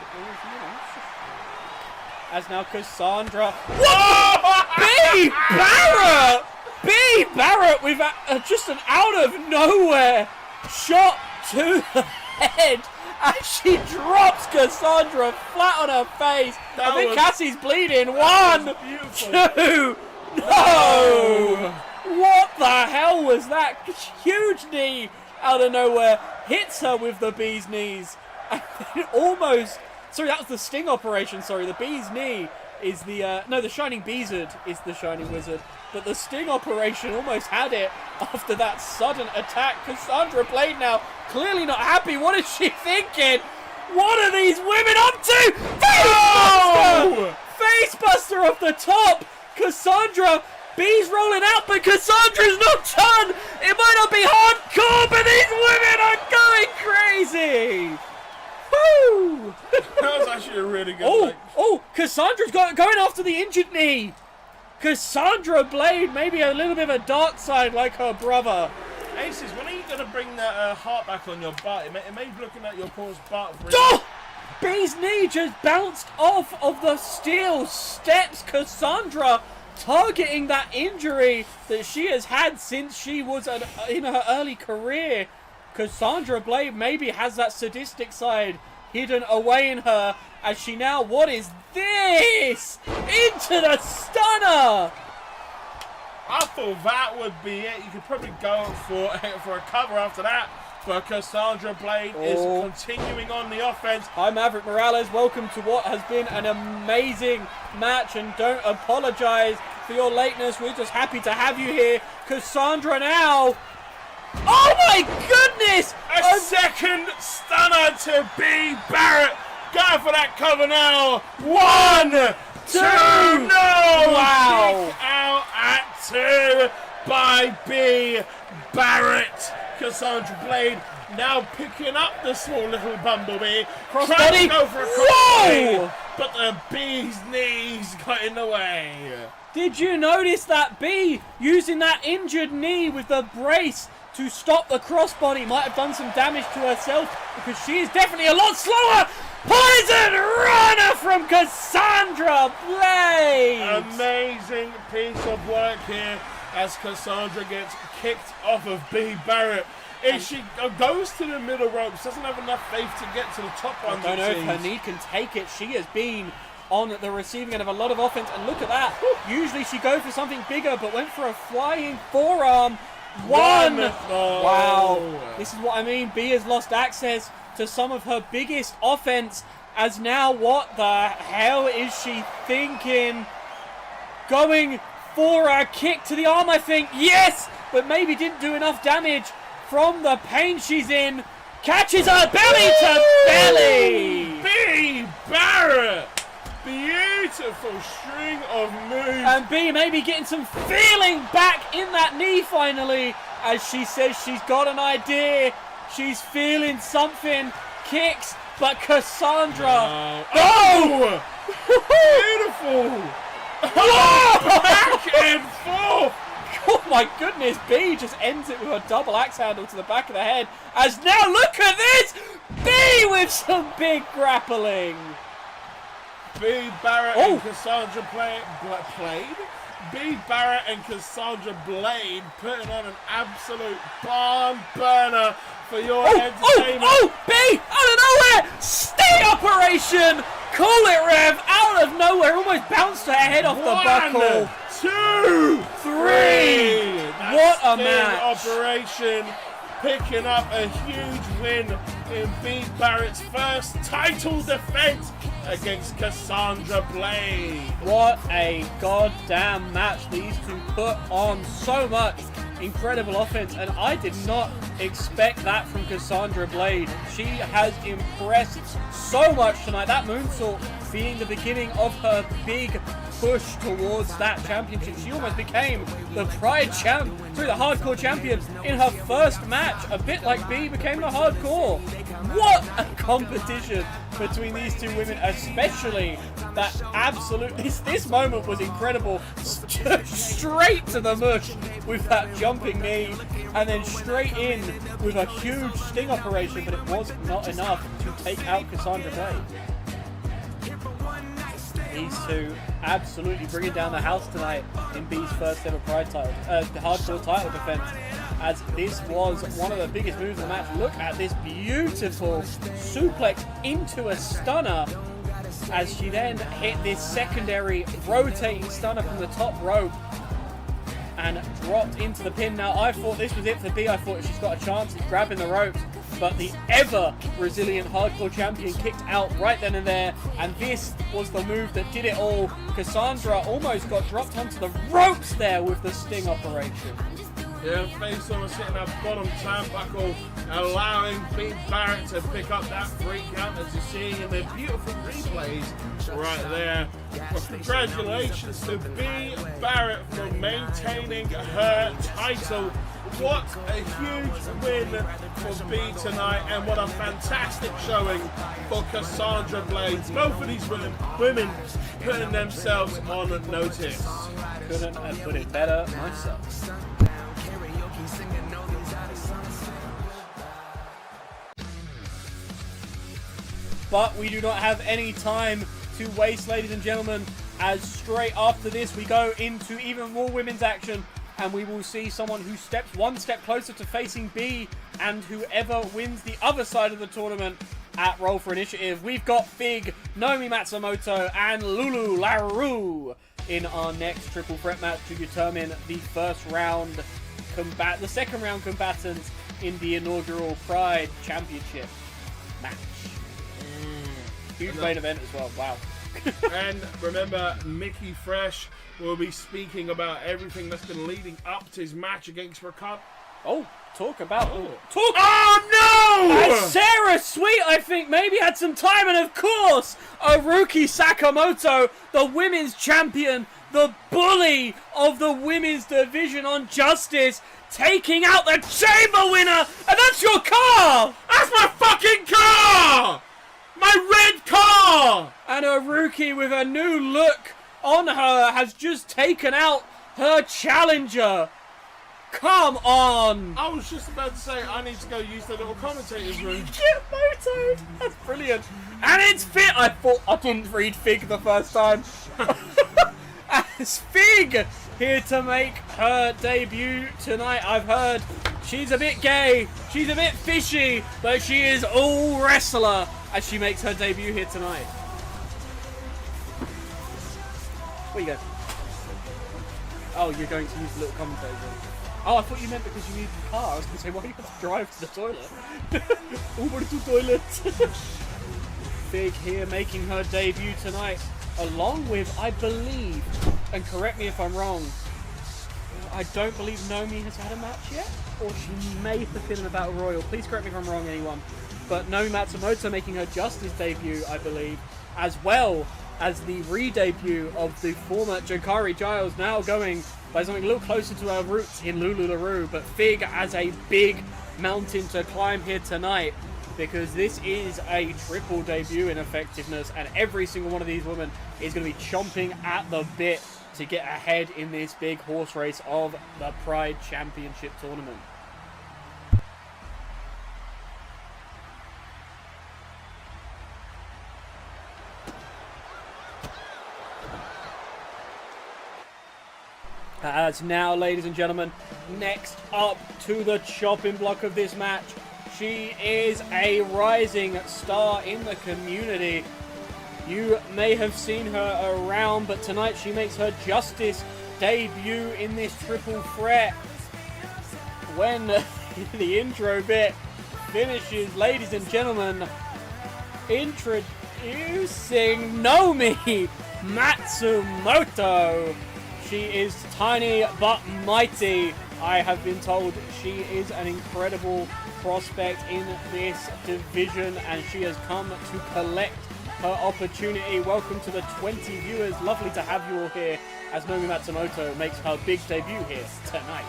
as now Cassandra. B Barrett! B Barrett with just an out of nowhere shot to the head as she drops Cassandra flat on her face. I think Cassie's bleeding. 1, 2, no! What the hell was that? Huge knee out of nowhere hits her with the bee's knees. And then almost, sorry, that was the sting operation. Sorry, the bee's knee is the no, the Shining Beezard is the Shining Wizard, but the Sting Operation almost had it after that sudden attack. Cassandra Blade now clearly not happy. What is she thinking? What are these women up to? Facebuster! Facebuster off the top. Cassandra, B's rolling out, but Cassandra's not done. It might not be hardcore, but these women are going crazy. Woo! That was actually a really good. Cassandra's going after the injured knee. Cassandra Blade, maybe a little bit of a dark side like her brother. Aces, when are you going to bring that heart back on your butt? It may be looking at your poor butt. B's knee just bounced off of the steel steps. Cassandra targeting that injury that she has had since she was in her early career. Cassandra Blade maybe has that sadistic side hidden away in her as she now, what is this? Into the stunner! I thought that would be it. You could probably go for a cover after that. But Cassandra Blade is continuing on the offense. Hi, Maverick Morales. Welcome to what has been an amazing match. And don't apologize for your lateness. We're just happy to have you here. Cassandra now. Oh my goodness! A second stunner to B. Barrett. Going for that cover now. 1, 2, no! Wow! Kick out at 2 by B. Barrett. Cassandra Blade now picking up the small little bumblebee. Crossbody. Go for a crossbody, but the B's knees got in the way. Did you notice that B using that injured knee with the brace to stop the crossbody? Might have done some damage to herself because she is definitely a lot slower. Poison runner from Cassandra Blade. Amazing piece of work here as Cassandra gets kicked off of B. Barrett. If she goes to the middle ropes, doesn't have enough faith to get to the top one. I don't know if her knee can take it. She has been on the receiving end of a lot of offense, and look at that. Usually she goes for something bigger, but went for a flying forearm. One! Oh. Wow. This is what I mean. B has lost access to some of her biggest offense, as now what the hell is she thinking? Going for a kick to the arm, I think. Yes! But maybe didn't do enough damage from the pain she's in. Catches her belly to belly! B. Barrett! Beautiful string of moves. And B maybe getting some feeling back in that knee finally, as she says she's got an idea. She's feeling something. Kicks, but Cassandra. Oh! Beautiful! Back and forth! Oh my goodness, B just ends it with a double axe handle to the back of the head. As now, look at this! B with some big grappling. B. Barrett and Cassandra played. B. Barrett and Cassandra Blade putting on an absolute barn burner for your entertainment. B! Out of nowhere! Sting operation! Call it, Rev! Out of nowhere, almost bounced her head off the buckle. 2, 3! What a match! Operation picking up a huge win in B. Barrett's first title defense against Cassandra Blade. What a goddamn match these two put on. So much incredible offense, and I did not expect that from Cassandra Blade. She has impressed so much tonight. That moonsault being the beginning of her big push towards that championship. She almost became the Pride champ, the hardcore champion in her first match, a bit like B became the hardcore. What a competition between these two women, especially that this moment was incredible. Straight to the mush with that jumping knee, and then straight in with a huge sting operation, but it was not enough to take out Cassandra Blade. These two absolutely bringing down the house tonight in B's first ever Pride title, the hardcore title defense, as this was one of the biggest moves of the match. Look at this beautiful suplex into a stunner, as she then hit this secondary rotating stunner from the top rope and dropped into the pin. Now, I thought this was it for B. I thought she's got a chance. He's grabbing the ropes. but the ever resilient hardcore champion kicked out right then and there, and this was the move that did it all. Cassandra almost got dropped onto the ropes there with the sting operation. Yeah, face on sitting at bottom turnbuckle, allowing Big Barrett to pick up that free count as you're seeing in the beautiful replays right there. But congratulations to B. Barrett for maintaining her title. What a huge win for B tonight, and what a fantastic showing for Cassandra Blades. Both of these women putting themselves on notice. Couldn't have put it better myself. But we do not have any time to waste, ladies and gentlemen, as straight after this we go into even more women's action, and we will see someone who steps one step closer to facing B, and whoever wins the other side of the tournament at Roll for Initiative. We've got Fig, Naomi Matsumoto, and Lulu LaRue in our next triple threat match to determine the second round combatants in the inaugural Pride Championship match. Huge main event as well, wow. And remember, Mickey Fresh will be speaking about everything that's been leading up to his match against Ricardo. Oh, Oh no! And Sarah Sweet, I think, maybe had some time, and of course, Haruki Sakamoto, the women's champion, the bully of the women's division on Justice, taking out the chamber winner, and that's your car! That's my fucking car! My red car! And Haruki, with a new look on her, has just taken out her challenger. Come on! I was just about to say, I need to go use the little commentator's room. Get Moto! That's brilliant. And it's Fig! I thought I didn't read Fig the first time. As Fig here to make her debut tonight. I've heard she's a bit gay, she's a bit fishy, but she is all wrestler as she makes her debut here tonight. Where you go? Oh, you're going to use the little commentator. Oh, I thought you meant because you needed the car. I was going to say, why do you have to drive to the toilet? Over to toilet. Fig here making her debut tonight, along with, I believe, and correct me if I'm wrong, I don't believe Nomi has had a match yet, or she may have been in a Battle Royal. Please correct me if I'm wrong, anyone. But Naomi Matsumoto making her Justice debut, I believe, as well as the re-debut of the former Jenkynz Giles, now going by something a little closer to our roots in Lulu LaRue. But Fig as a big mountain to climb here tonight, because this is a triple debut in effectiveness, and every single one of these women is going to be chomping at the bit to get ahead in this big horse race of the Pride Championship tournament. As now, ladies and gentlemen, next up to the chopping block of this match, she is a rising star in the community. You may have seen her around, but tonight she makes her Justice debut in this triple threat. When the intro bit finishes, ladies and gentlemen, introducing Naomi Matsumoto. She is tiny but mighty. I have been told she is an incredible prospect in this division, and she has come to collect her opportunity. Welcome to the 20 viewers. Lovely to have you all here as Naomi Matsumoto makes her big debut here tonight.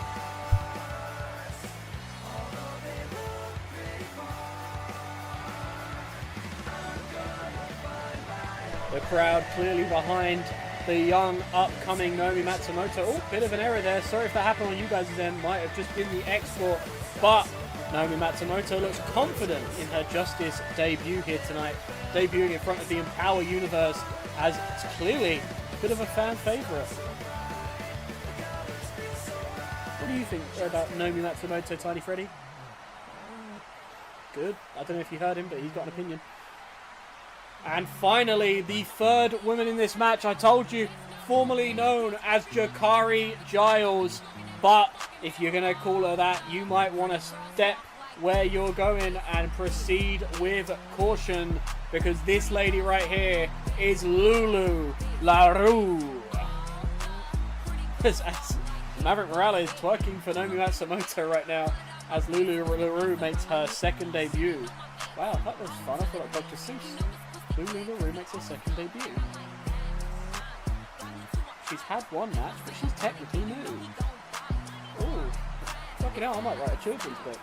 The crowd clearly behind the young, upcoming Naomi Matsumoto. Oh, bit of an error there. Sorry if that happened on you guys' end. Might have just been the export. But Naomi Matsumoto looks confident in her Justice debut here tonight. Debuting in front of the Empower Universe, as it's clearly a bit of a fan favourite. What do you think about Naomi Matsumoto, Tiny Freddy? Good. I don't know if you heard him, but he's got an opinion. And finally, the third woman in this match, I told you, formerly known as Jenkynz Giles. But if you're going to call her that, you might want to step where you're going and proceed with caution, because this lady right here is Lulu LaRue. As Maverick Morales twerking for Naomi Matsumoto right now, as Lulu LaRue makes her second debut. Wow, that was fun. I feel like Dr. Seuss. Lulu LaRue makes her second debut. She's had one match, but she's technically new. Ooh, fucking hell, I might write a children's book.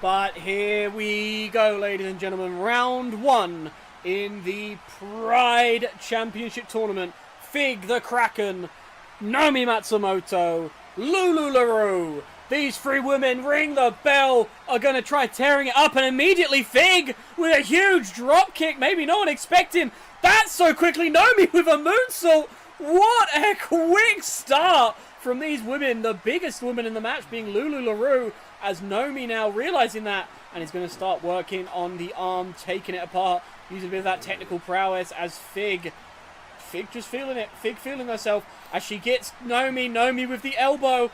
But here we go, ladies and gentlemen. Round 1 in the Pride Championship Tournament. Fig the Kraken, Naomi Matsumoto, Lulu LaRue. These 3 women ring the bell, are going to try tearing it up, and immediately Fig with a huge drop kick. Maybe no one expecting that so quickly. Naomi with a moonsault. What a quick start from these women. The biggest woman in the match being Lulu LaRue, as Naomi now realizing that, and is going to start working on the arm, taking it apart, using a bit of that technical prowess as Fig just feeling it, Fig feeling herself as she gets Naomi with the elbow,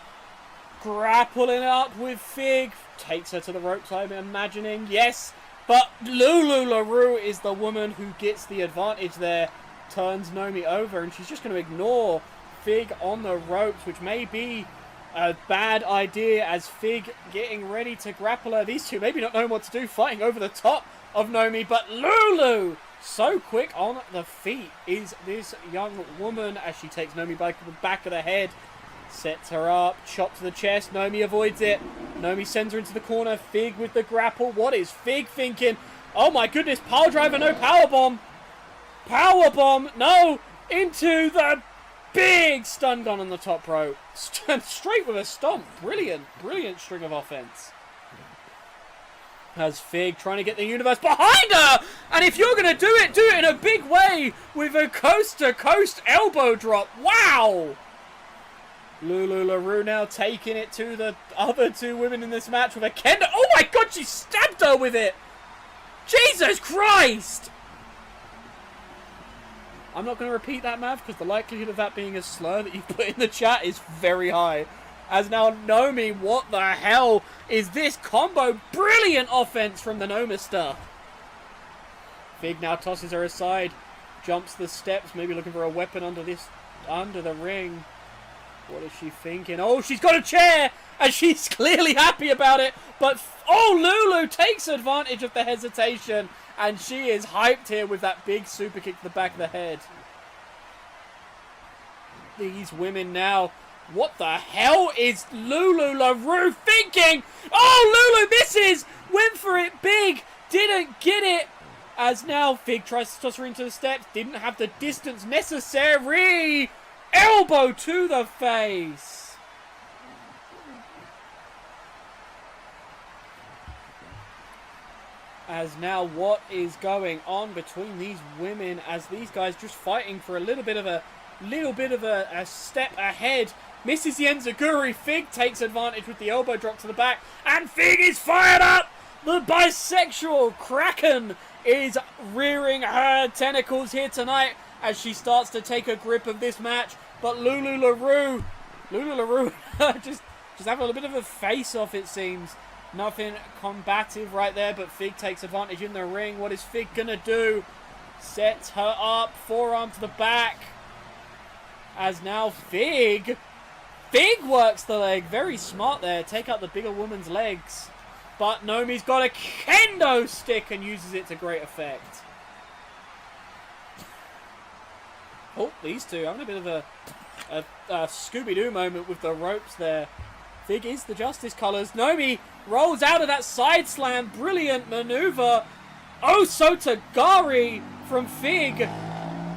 grappling up with Fig, takes her to the ropes, I'm imagining, yes, but Lulu LaRue is the woman who gets the advantage there, turns Naomi over, and she's just going to ignore Fig on the ropes, which may be a bad idea, as Fig getting ready to grapple her. These two maybe not knowing what to do, fighting over the top of Naomi, but Lulu, so quick on the feet is this young woman as she takes Naomi by the back of the head, sets her up, chop to the chest. Naomi avoids it. Naomi sends her into the corner. Fig with the grapple. What is Fig thinking? Oh my goodness, pile driver, no powerbomb. Powerbomb, no, into the big stun gun on the top rope. Straight with a stomp. Brilliant, brilliant string of offense. As Fig trying to get the universe behind her. And if you're going to do it in a big way with a coast-to-coast elbow drop. Wow. Lulu LaRue now taking it to the other 2 women in this match with a kendo. Oh my god, she stabbed her with it. Jesus Christ. I'm not going to repeat that, Mav, because the likelihood of that being a slur that you put in the chat is very high. As now Naomi, what the hell is this combo? Brilliant offense from the Nomister. Fig now tosses her aside, jumps the steps, maybe looking for a weapon under the ring. What is she thinking? Oh, she's got a chair, and she's clearly happy about it. But, Lulu takes advantage of the hesitation, and she is hyped here with that big super kick to the back of the head. These women now, what the hell is Lulu LaRue thinking? Oh, Lulu misses! Went for it big, didn't get it. As now Fig tries to toss her into the steps, didn't have the distance necessary. Elbow to the face. As now what is going on between these women, as these guys just fighting for a little bit of a step ahead. Misses the enziguri. Fig takes advantage with the elbow drop to the back, and Fig is fired up. The bisexual Kraken is rearing her tentacles here tonight as she starts to take a grip of this match. But Lulu LaRue just having a little bit of a face-off, it seems. Nothing combative right there, but Fig takes advantage in the ring. What is Fig gonna do? Sets her up, forearm to the back. As now Fig works the leg. Very smart there. Take out the bigger woman's legs. But Naomi's got a kendo stick and uses it to great effect. Oh, these two having a bit of a Scooby-Doo moment with the ropes there. Fig is the Justice Colors. Naomi rolls out of that side slam. Brilliant maneuver. Oh, Sotagari from Fig.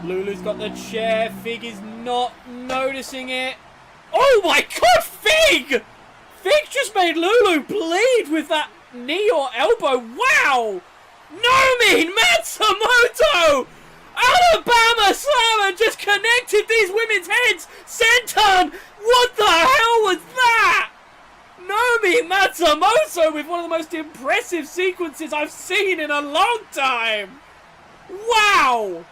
Lulu's got the chair. Fig is not noticing it. Oh my god, Fig! Fig just made Lulu bleed with that knee or elbow. Wow! Nomi Matsumoto! Alabama Slammer just connected these women's heads. Senton! What the hell was that? Nomi Matsumoto with one of the most impressive sequences I've seen in a long time. Wow!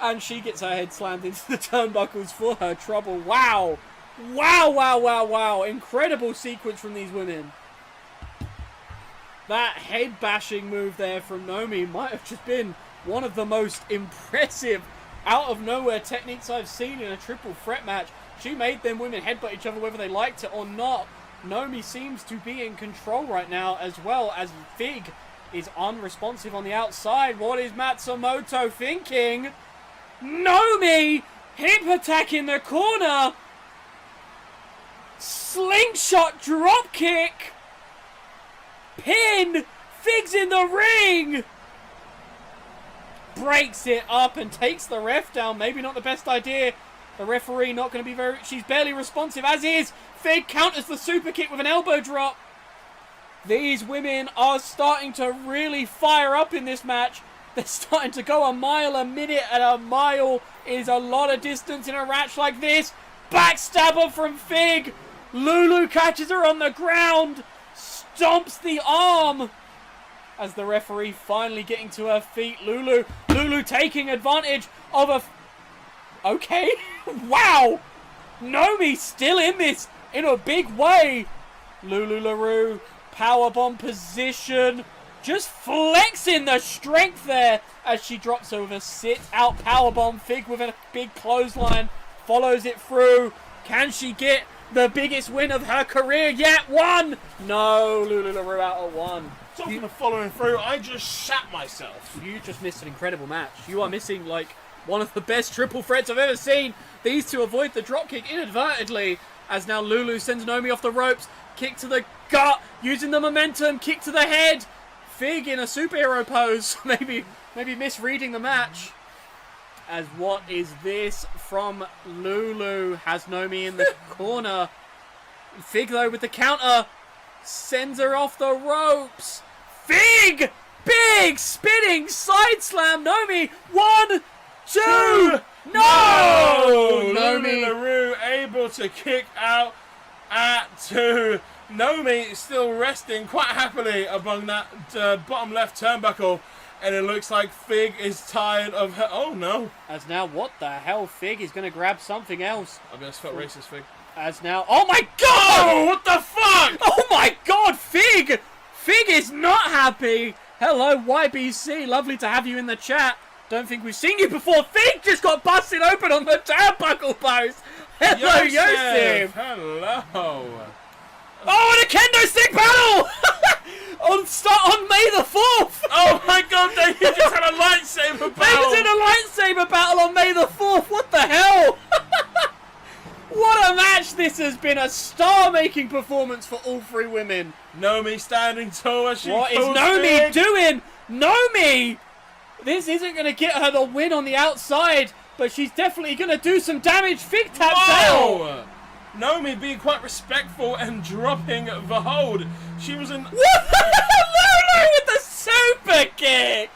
And she gets her head slammed into the turnbuckles for her trouble. Wow! Wow, wow, wow, wow. Incredible sequence from these women. That head bashing move there from Nomi might have just been one of the most impressive out of nowhere techniques I've seen in a triple threat match. She made them women headbutt each other whether they liked it or not. Nomi seems to be in control right now, as well as Fig is unresponsive on the outside. What is Matsumoto thinking? Nomi! Hip attack in the corner! Slingshot drop kick! Pin! Fig's in the ring! Breaks it up and takes the ref down. Maybe not the best idea. The referee not going to be very... She's barely responsive, as is. Fig counters the super kick with an elbow drop. These women are starting to really fire up in this match. They're starting to go a mile a minute, and a mile is a lot of distance in a match like this. Backstabber from Fig. Lulu catches her on the ground. Stomps the arm. As the referee finally getting to her feet. Lulu taking advantage of a... Okay. Wow. Nomi still in this in a big way. Lulu LaRue, powerbomb position. Just flexing the strength there as she drops over a sit-out powerbomb. Fig with a big clothesline. Follows it through. Can she get the biggest win of her career yet? One! No, Lulu LaRue out at one. Talking of following through, I just shat myself. You just missed an incredible match. You are missing, like, one of the best triple threats I've ever seen. These two avoid the dropkick inadvertently, as now Lulu sends Nomi off the ropes. Kick to the gut, using the momentum. Kick to the head. Fig in a superhero pose. maybe misreading the match. As what is this from Lulu? Has Nomi in the corner. Fig, though, with the counter. Sends her off the ropes. Fig! Big spinning side slam. Nomi. 1, 2. No! Nomi LaRue able to kick out at 2. Nomi still resting quite happily among that bottom left turnbuckle. And it looks like Fig is tired of her. Oh no. As now, what the hell? Fig is going to grab something else. I just felt racist, Fig. As now, oh my god! Oh, what the fuck? Oh my god, Fig! Fig is not happy. Hello, YBC. Lovely to have you in the chat. Don't think we've seen you before. Fig just got busted open on the turnbuckle post. Hello, Yosef. Hello. Oh, and a kendo stick battle! on May the 4th! Oh my god, they just had a lightsaber battle! They just had a lightsaber battle on May the 4th! What the hell? What a match this has been! A star-making performance for all three women. Nomi standing tall as she What is pulls Nomi Fig. doing? Nomi! This isn't going to get her the win on the outside, but she's definitely going to do some damage. Fig taps out! Whoa! Nomi being quite respectful and dropping the hold. She was in... What the hell? Lulu with the super kick!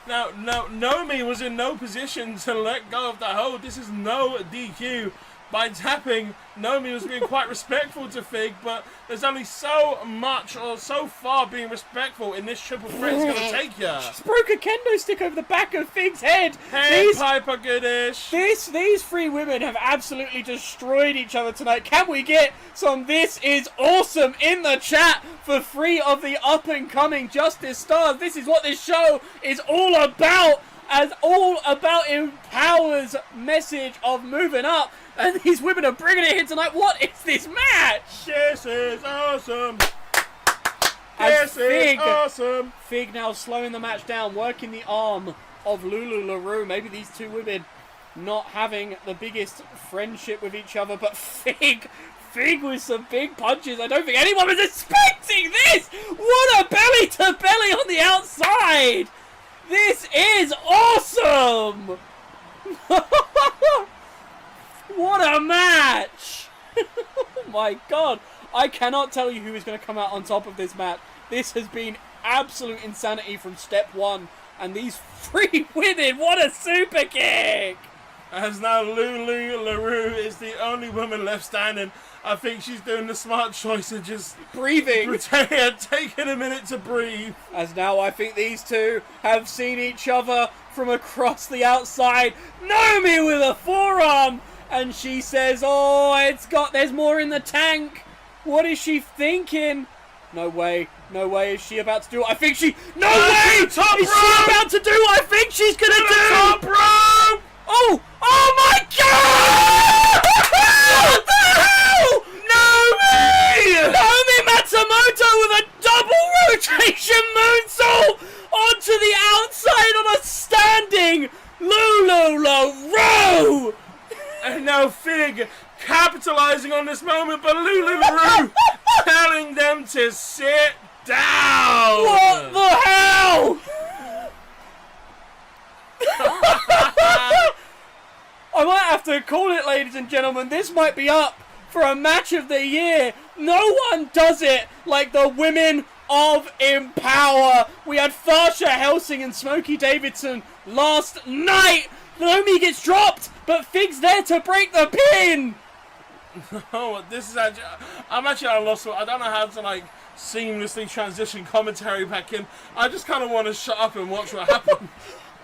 Now, Nomi was in no position to let go of the hold. This is no DQ. By tapping, Nomi was being quite respectful to Fig, but there's only so much or so far being respectful in this triple threat is going to take you. She's broke a kendo stick over the back of Fig's head. Hey, Piper Goodish. These three women have absolutely destroyed each other tonight. Can we get some "This is awesome" in the chat for 3 of the up-and-coming Justice stars? This is what this show is all about, as all about Empower's message of moving up. And these women are bringing it here tonight. What is this match? This is awesome. As This is awesome. Fig now slowing the match down, working the arm of Lulu LaRue. Maybe these two women not having the biggest friendship with each other, but Fig with some big punches. I don't think anyone was expecting this. What a belly to belly on the outside. This is awesome. What a match! my god. I cannot tell you who is going to come out on top of this match. This has been absolute insanity from step one. And these three women, what a super kick! As now Lulu LaRue is the only woman left standing. I think she's doing the smart choice and just breathing. Taking a minute to breathe. As now I think these two have seen each other from across the outside. Naomi with a forearm! And she says, oh, there's more in the tank. What is she thinking? No way is she about to do what I think she... No way! Top is rope! she about to do what I think she's gonna do? Top rope! Oh my god! What the hell? Naomi Matsumoto with a double rotation moonsault onto the outside on a standing Lulu LaRue! And now Fig capitalizing on this moment, but Lulu LaRue telling them to sit down. What the hell? I might have to call it, ladies and gentlemen. This might be up for a match of the year. No one does it like the women of Empower. We had Farsha Helsing and Smokey Davidson last night. Naomi gets dropped, but Fig's there to break the pin. Oh, this is actually... I'm actually at a loss. I don't know how to, seamlessly transition commentary back in. I just kind of want to shut up and watch what happens.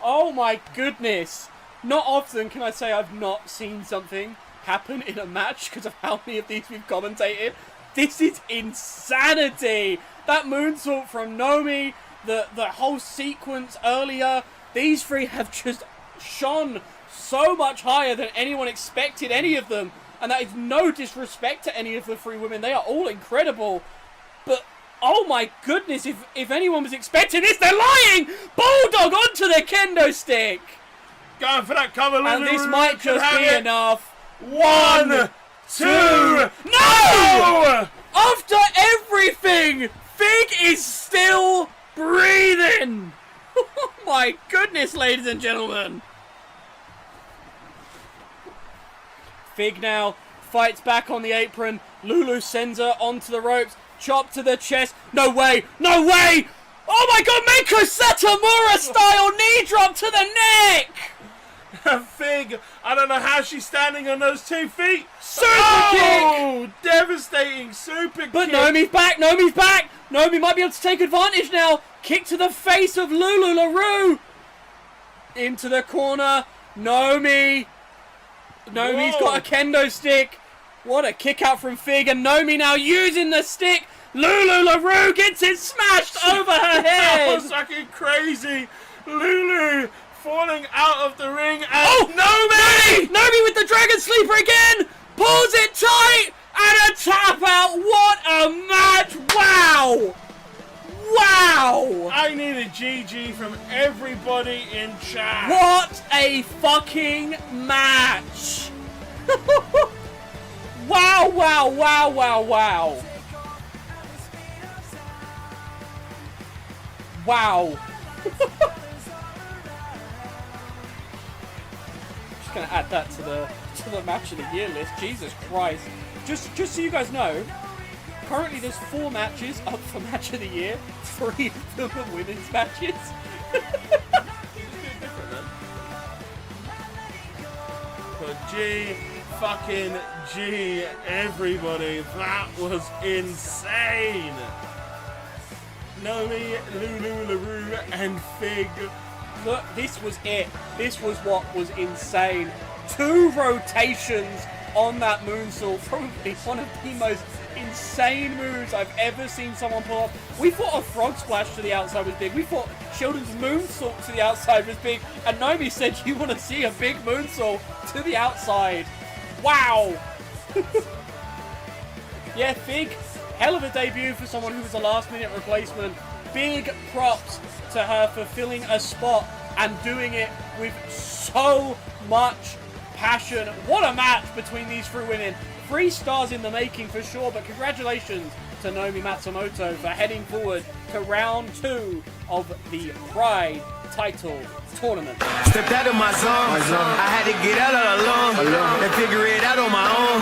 Oh my goodness. Not often can I say I've not seen something happen in a match because of how many of these we've commentated. This is insanity. That moonsault from Naomi, the whole sequence earlier, these three have just shone so much higher than anyone expected any of them. And that is no disrespect to any of the three women. They are all incredible. But, oh my goodness, if anyone was expecting this, they're lying! Bulldog onto the kendo stick! Going for that cover, Lulu. And this might just be enough. 1, 2, no! After everything, Fig is still breathing! Oh my goodness, ladies and gentlemen! Fig now fights back on the apron. Lulu sends her onto the ropes. Chop to the chest. No way! No way! Oh my god, Meiko Satomura style knee drop to the neck! Fig, I don't know how she's standing on those 2 feet. Super kick! Devastating super kick. But Naomi's back, Naomi's back! Naomi might be able to take advantage now. Kick to the face of Lulu LaRue. Into the corner. Naomi's got a kendo stick. What a kick out from Fig. And Naomi now using the stick. Lulu LaRue gets it smashed over her head. That was fucking crazy. Lulu falling out of the ring. And Naomi with the Dragon Sleeper again. Pulls it tight. And a tap out. What a match. Wow. Wow. I need a GG from everybody in chat. What a fucking match. Wow, wow, wow, wow, wow. Wow. Just gonna add that to the match of the year list. Jesus Christ. Just so you guys know, currently there's 4 matches up for match of the year. 3 of them are women's matches. G fucking G, everybody. That was insane. Naomi, Lulu LaRue, and Fig. Look, this was it. This was what was insane. 2 rotations on that moonsault. Probably one of the most insane moves I've ever seen someone pull off. We thought a frog splash to the outside was big. We thought Sheldon's moonsault to the outside was big. And Naomi said, you want to see a big moonsault to the outside. Wow. Yeah, Fig, hell of a debut for someone who was a last-minute replacement. Big props to her for filling a spot and doing it with so much passion. What a match between these 3 women. 3 stars in the making for sure, but congratulations to Naomi Matsumoto for heading forward to round 2 of the Pride title tournament. Stepped out of my zone. I had to get out all alone and figure it out on my own.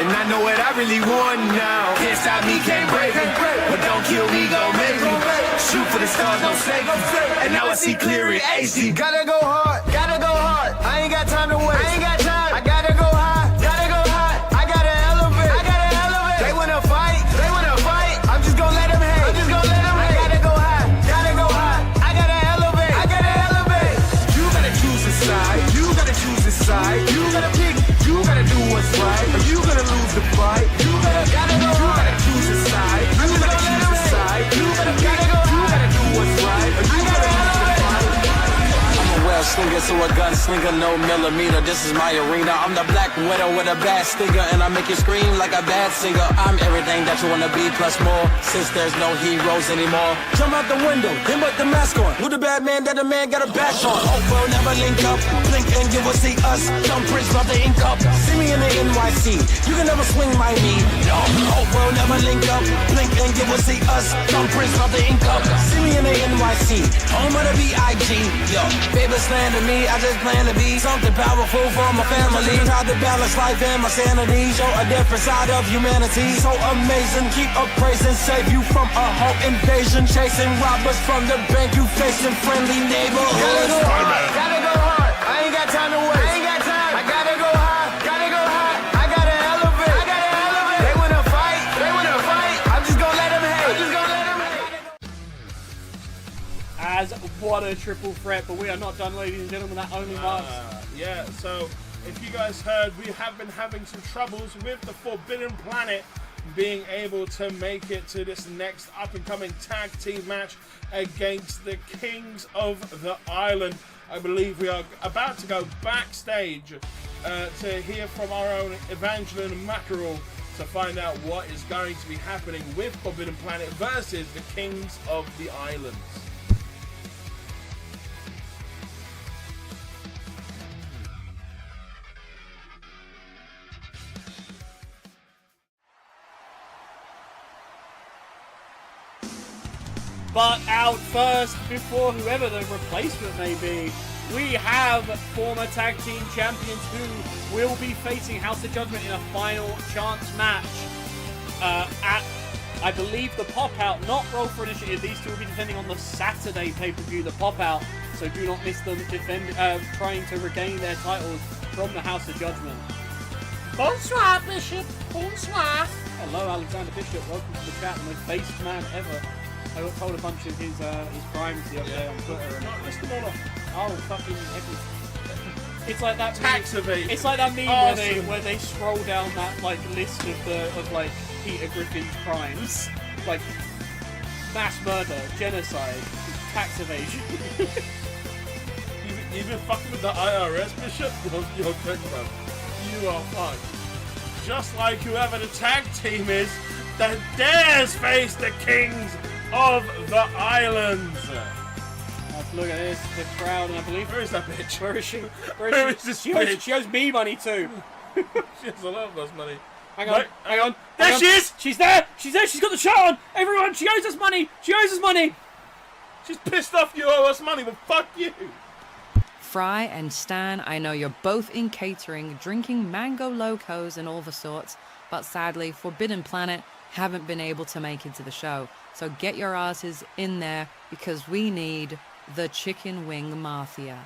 And I know what I really want now. Can't stop me, can't break me. But don't kill me, gon' make me. Shoot for the stars, don't save me. And now I see clear in HD. Gotta go hard, gotta go hard. I ain't got time to waste. I ain't got time. I gotta go high, gotta go high. I gotta elevate, I gotta elevate. They wanna fight, they wanna fight. I'm just gonna let them hate. I'm just gonna let them hate. I gotta go high, gotta go high. I gotta elevate, I gotta elevate. You gotta choose a side, you gotta choose a side. You gotta pick, you gotta do what's right. Or you gonna lose the fight. You gotta go hard. You gotta choose a side, you gotta choose a side. You gotta pick, you gotta do what's right. Or you gotta lose the fight. Well slinger to a gunslinger, no millimeter. This is my arena. I'm the black widow with a bad stinger, and I make you scream like a bad singer. I'm everything that you wanna be plus more. Since there's no heroes anymore, jump out the window, then put the mask on. Who the bad man that the man got a bash on? Hope we'll never link up. Blink and you will see us. Thumbprints about the ink up. See me in the NYC. You can never swing my knee. No, hope we'll never link up. Blink and you will see us. Thumbprints about the ink up. See me in the NYC. Home of the BIG. Yo, baby. Slander me, I just plan to be something powerful for my family. Try to balance life and my sanity. Show a different side of humanity. So amazing, keep up praising. Save you from a whole invasion. Chasing robbers from the bank. You facing friendly neighborhoods. Gotta go hard, gotta go hard. I ain't got time to waste. I ain't got time. I gotta go high, gotta go high. I gotta elevate, I gotta elevate. They wanna fight, they wanna fight. I'm just gonna let them hate. I'm just gonna let them hate. As what a triple threat, but we are not done, ladies and gentlemen. That only marks. Yeah, so if you guys heard, we have been having some troubles with the Forbidden Planet being able to make it to this next up-and-coming tag team match against the Kings of the Island. I believe we are about to go backstage to hear from our own Evangeline Mackerel to find out what is going to be happening with Forbidden Planet versus the Kings of the Islands. But out first, before whoever the replacement may be, we have former tag team champions who will be facing House of Judgment in a final chance match at, I believe, the Pop-Out, not Roll for Initiative. These two will be defending on the Saturday pay-per-view, the Pop-Out, so do not miss them trying to regain their titles from the House of Judgment. Bonsoir, Bishop. Bonsoir. Hello, Alexander Bishop. Welcome to the chat. The most based man ever. I got told a bunch of his crimes the other day on Twitter. Not list them all off. Oh, fucking everything. It's like that Tax evasion. It's like that meme Awesome. where they scroll down that like list of like Peter Griffin's crimes, like mass murder, genocide, tax evasion. You've been fucking with the IRS, Bishop? You're good, bro. You are fucked. Just like whoever the tag team is that dares face the Kings of the Islands. Let's look at this, the crowd, and I believe... Where is that bitch? Where is she? Who is this bitch? She owes me money too. She has a lot of us money. Hang on, hang on. There she is! She's there! She's there! She's got the shirt on! Everyone, she owes us money! She owes us money! She's pissed off you owe us money, well fuck you! Fry and Stan, I know you're both in catering, drinking mango locos and all the sorts, but sadly, Forbidden Planet haven't been able to make it to the show. So get your asses in there because we need the Chicken Wing Mafia.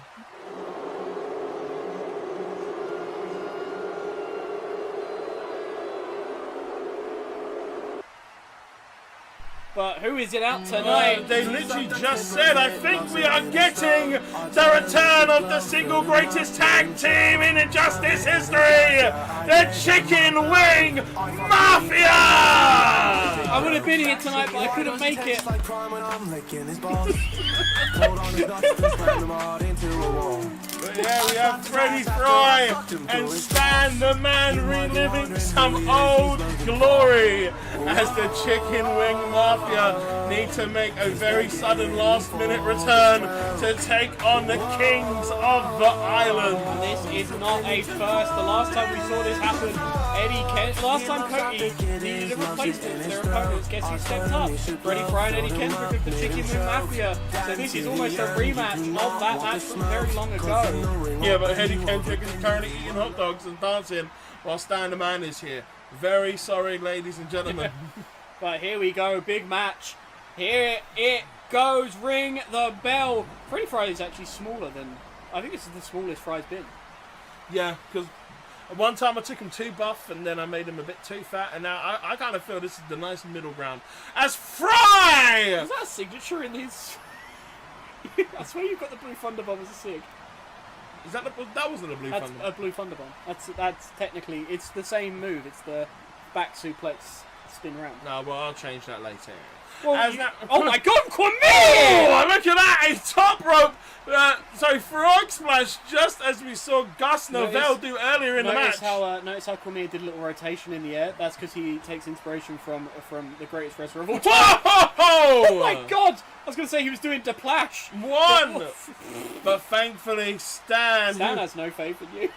But who is it out tonight? They literally just said, I think we are getting the return of the single greatest tag team in Injustice history, the Chicken Wing Mafia! I would have been here tonight, but I couldn't make it. But yeah, we have Freddie Fry and Stan the Man reliving some old glory as the Chicken Wing Mafia need to make a very sudden last-minute return to take on the Kings of the Island. And this is not a first. The last time we saw this happen, last time Cody needed a replacement for their opponents. Guess who stepped up? Freddie Fry and Eddie Kendrick of the Chicken Wing Mafia. So this is almost a rematch of that match from very long ago. Yeah, but Eddie Kendrick is currently eating hot dogs and dancing while Stan the Man is here. Very sorry, ladies and gentlemen. But here we go, big match. Here it goes, ring the bell. Freddie Fry is actually smaller than... I think this is the smallest Fry's been. Yeah, because one time I took him too buff and then I made him a bit too fat, and now I kind of feel this is the nice middle ground. As Fry! Is that a signature in his... I swear you've got the Blue Thunder Bomb as a sig. Is that that wasn't a Blue That's Thunder? a Blue Thunder Bomb. That's technically... It's the same move. It's the back suplex spin round. No, well, I'll change that later. Well, As oh my god, Kwame! Oh, look at that! A top rope, frog splash, just as we saw Gus Novell do earlier in the match. Notice how Kwame did a little rotation in the air. That's because he takes inspiration from the greatest wrestler of all time. Whoa! Oh my god! I was going to say he was doing Deplash. One! But thankfully, Stan has no faith in you.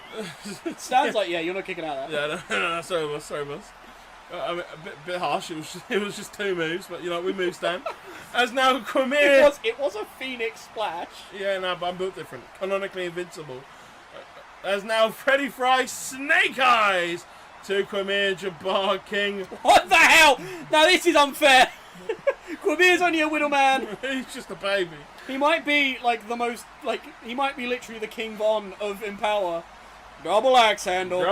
Stan's like, yeah, you're not kicking out that. Yeah, no, sorry, boss. I mean, a bit harsh. It was just 2 moves, but you know we moved Stan. As now Kwame. It was a Phoenix splash. Yeah, no, but I'm built different. Canonically invincible. As now Freddie Fry Snake Eyes to Kwame Jabbar King. What the hell? Now this is unfair. Kwame's only a widow man. He's just a baby. He might be like the most he might be literally the King Von of Empower. Double axe handle.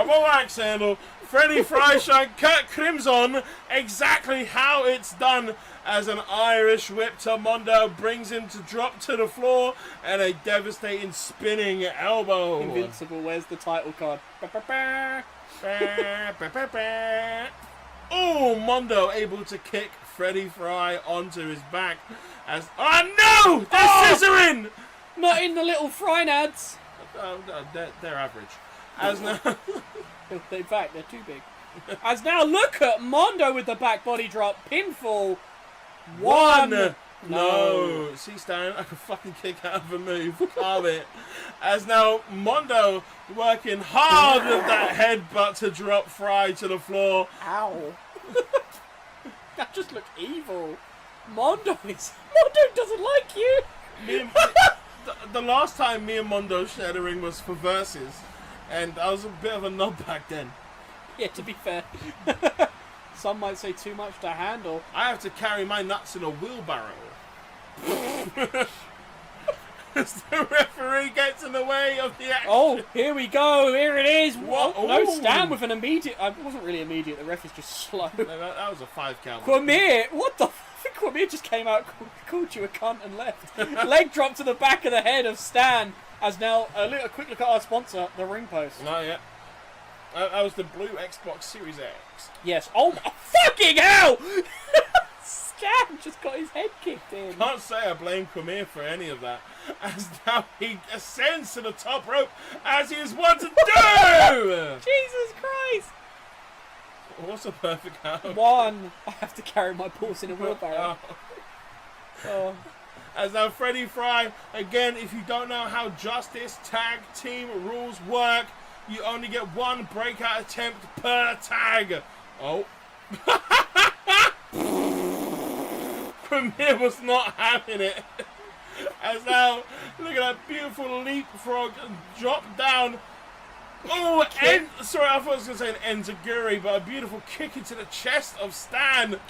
Freddie Fry shine Kurt Crimson. Exactly how it's done. As an Irish whip to Mondo brings him to drop to the floor, and a devastating spinning elbow. Invincible. Where's the title card? Oh, Mondo able to kick Freddie Fry onto his back. As no, they're scissoring. Not in the little Fry nads. They're average. As now, in fact, they're too big. As now, look at Mondo with the back body drop. Pinfall. One. No. See, Stan, I can fucking kick out of a move. Calm it. As now, Mondo working hard with that headbutt to drop Fry to the floor. Ow. That just looked evil. Mondo doesn't like you. The last time me and Mondo shared a ring was for Versus. And I was a bit of a knob back then. Yeah, to be fair. Some might say too much to handle. I have to carry my nuts in a wheelbarrow. As the referee gets in the way of the action. Oh, here we go. Here it is. What? No, Stan with an immediate... It wasn't really immediate. The ref is just slow. No, that was a 5 count. Kwame, what the fuck? Kwame just came out, called you a cunt and left. Leg drop to the back of the head of Stan. As now, a quick look at our sponsor, the ring post. No, yeah. That was the blue Xbox Series X. Yes. Oh my fucking hell! Stan just got his head kicked in. Can't say I blame Kwame for any of that. As now he ascends to the top rope, as he is wont to do! Jesus Christ! What's a perfect count? 1. I have to carry my balls in a wheelbarrow. Oh. As now Freddie Fry, again, if you don't know how Justice Tag Team rules work, you only get 1 breakout attempt per tag. Oh. Premier was not having it. As now, look at that beautiful leapfrog drop down. Oh, sorry, I thought I was going to say an enziguri, but a beautiful kick into the chest of Stan.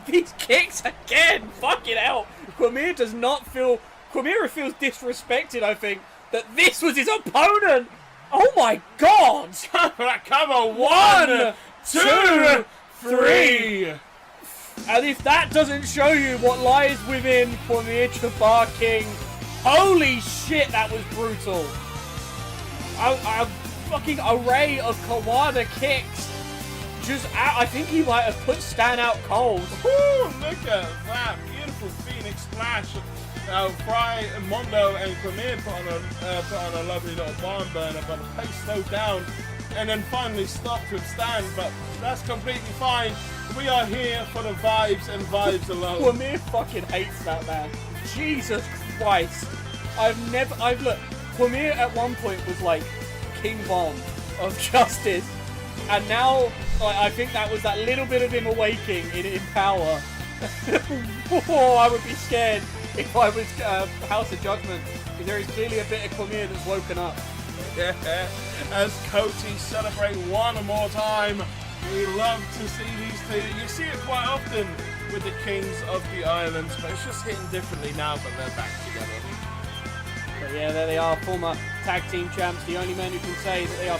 These kicks again. Fucking hell. Kwame feels disrespected, I think, that this was his opponent. Oh my god. Cover 1, 2, 3. And if that doesn't show you what lies within Kwame Jabbar King, holy shit, that was brutal. A fucking array of Kawada kicks. I think he might have put Stan out cold. Ooh, look at that beautiful Phoenix splash. Now Fry, Mondo, and Kwame put on a lovely little barn burner, but the pace slowed down and then finally stopped with Stan. But that's completely fine. We are here for the vibes and vibes alone. Kwame fucking hates that man. Jesus Christ. Look, Kwame at one point was like King Von of Justice. And now, I think that was that little bit of him awaking in power. Oh, I would be scared if I was House of Judgment. Because there is clearly a bit of Kwame that's woken up. Yeah, as Cody celebrate one more time. We love to see these two. You see it quite often with the Kings of the Islands, but it's just hitting differently now that they're back together. But yeah, there they are, former tag team champs. The only men who can say that they are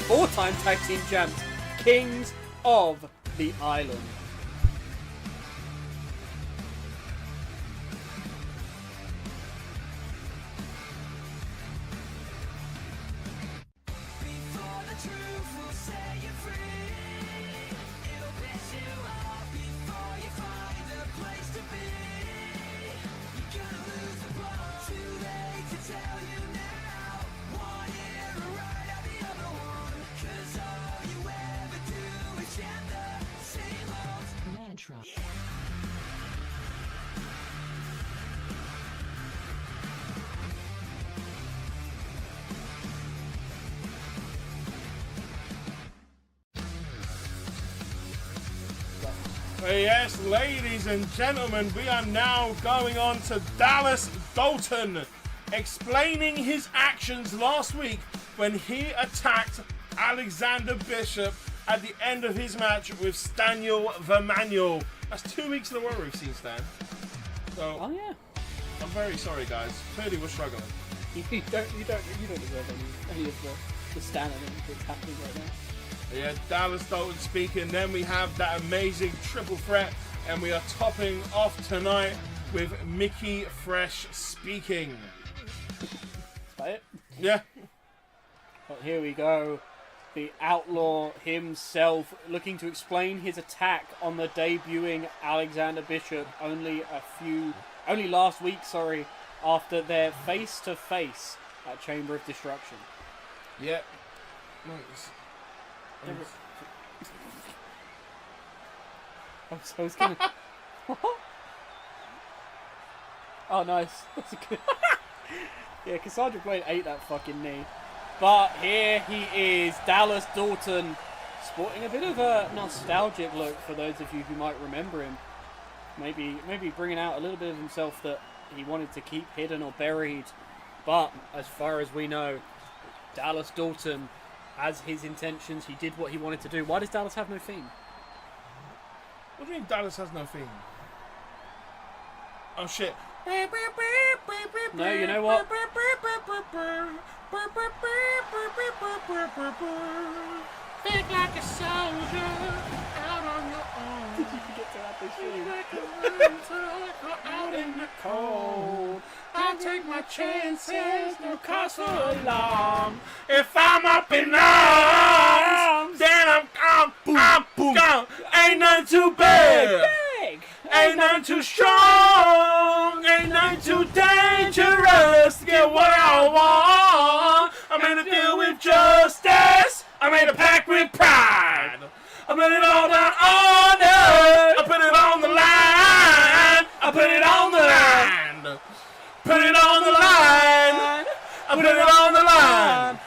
four-time tag team champs, Kings of the Island. Yes, ladies and gentlemen, we are now going on to Dallas Dalton, explaining his actions last week when he attacked Alexander Bishop at the end of his match with Staniel the Manual. That's 2 weeks in a row we've seen Stan. So, Oh yeah. I'm very sorry, guys. Clearly we're struggling. You don't deserve any of the standing that's happening right now. Yeah, Dallas Dalton speaking. Then we have that amazing triple threat, and we are topping off tonight with Mickey Fresh speaking. Is that it? Yeah. But here we go. The Outlaw himself looking to explain his attack on the debuting Alexander Bishop only last week, after their face-to-face at Chamber of Destruction. Yeah. Nice. I was gonna... Oh, nice. That's a good... Yeah, Cassandra Blade ate that fucking knee. But here he is, Dallas Dalton, sporting a bit of a nostalgic look for those of you who might remember him. Maybe bringing out a little bit of himself that he wanted to keep hidden or buried. But as far as we know, Dallas Dalton has his intentions. He did what he wanted to do. Why does Dallas have no theme? What do you mean Dallas has no theme? Oh shit. No, you know what? Think like a soldier out on your own. Did you forget to add this Think shit? like a winter out in the cold. I take my chances, no cause for alarm. If I'm up in arms, then I'm gone. Ain't nothing too big. Ain't nothing too strong, ain't nothing too dangerous to get what I want. I made a deal with justice, I made a pact with pride. I put it all down on it, I put it on the line, I put it on the line. Put it on the line, I put it on the line,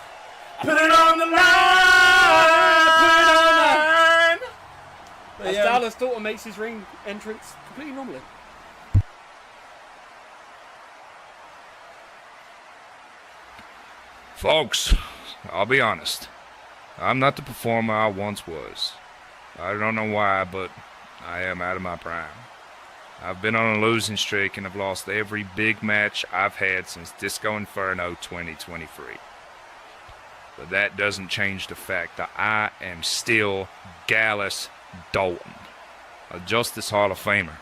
put it on the line, put it on the line. As Dallas Dalton makes his ring entrance completely normally. Folks, I'll be honest. I'm not the performer I once was. I don't know why, but I am out of my prime. I've been on a losing streak and have lost every big match I've had since Disco Inferno 2023. But that doesn't change the fact that I am still Dallas Dalton, a Justice Hall of Famer,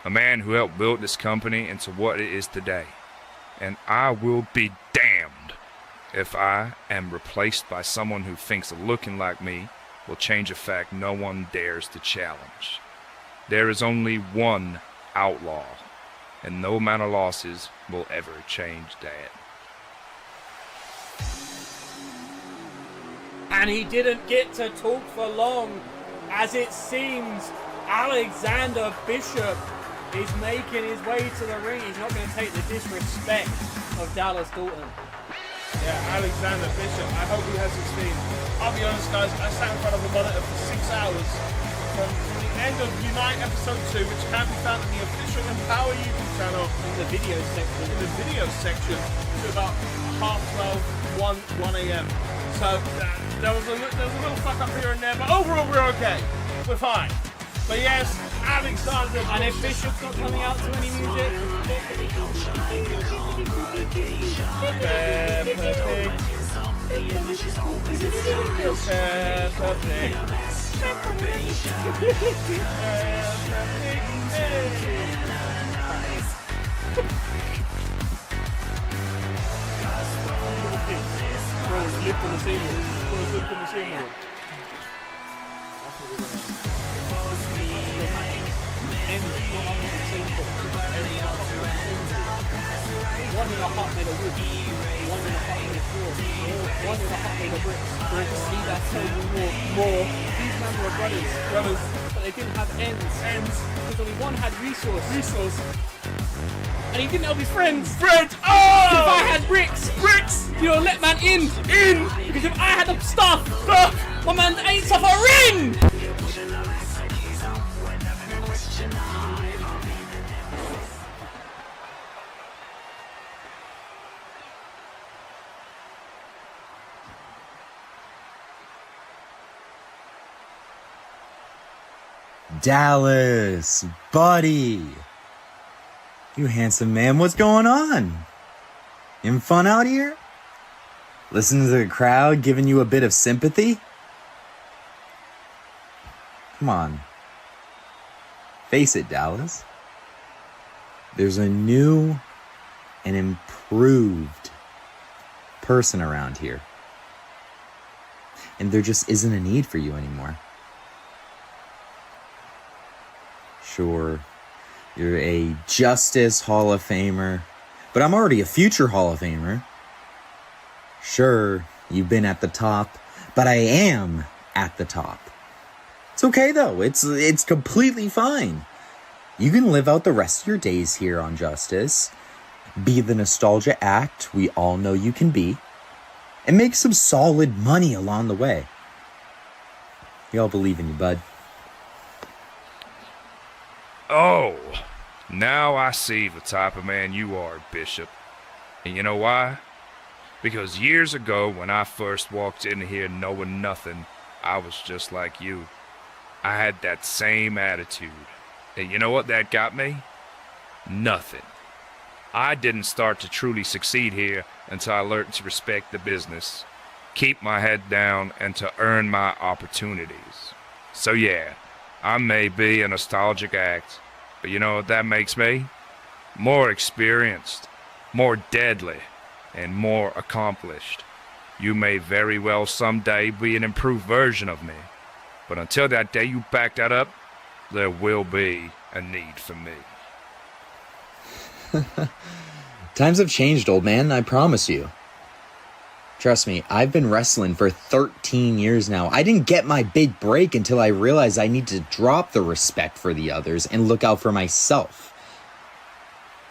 a man who helped build this company into what it is today. And I will be damned if I am replaced by someone who thinks looking like me will change a fact no one dares to challenge. There is only one outlaw, and no amount of losses will ever change that. And he didn't get to talk for long, as it seems Alexander Bishop is making his way to the ring. He's not going to take the disrespect of Dallas Dalton. Yeah, Alexander Bishop, I hope he has his theme. I'll be honest, guys, I sat in front of a monitor for 6 hours from the end of Unite episode 2, which can be found in the official Empower YouTube channel In the video section. to about 12:30, 1 a.m. So there was a little fuck up here and there, but overall we're okay. We're fine. But yes, Alexander. And if Bishop's not coming out to any music, one in a hot made of wood, one in a hot made of floor, one in a hot made of bricks. See, that's how you walk more. These men were brothers, but they didn't have ends. Because only one had resource. And he didn't help his friends. Oh! If I had bricks, you know, let man in. Because if I had the stuff, my man ain't suffering. Dallas, buddy. You handsome man, what's going on? You having fun out here? Listening to the crowd giving you a bit of sympathy? Come on. Face it, Dallas. There's a new and improved person around here. And there just isn't a need for you anymore. Sure, you're a Justice Hall of Famer, but I'm already a future Hall of Famer. Sure, you've been at the top, but I am at the top. It's okay though, it's completely fine. You can live out the rest of your days here on Justice, be the nostalgia act we all know you can be, and make some solid money along the way. We all believe in you, bud. Oh, now I see the type of man you are, Bishop. And you know why? Because years ago, when I first walked in here knowing nothing, I was just like you. I had that same attitude. And you know what that got me? Nothing. I didn't start to truly succeed here until I learned to respect the business, keep my head down, and to earn my opportunities. So yeah, I may be a nostalgic act, but you know what that makes me? More experienced, more deadly, and more accomplished. You may very well someday be an improved version of me, but until that day you back that up, there will be a need for me. Times have changed, old man, I promise you. Trust me, I've been wrestling for 13 years now. I didn't get my big break until I realized I need to drop the respect for the others and look out for myself.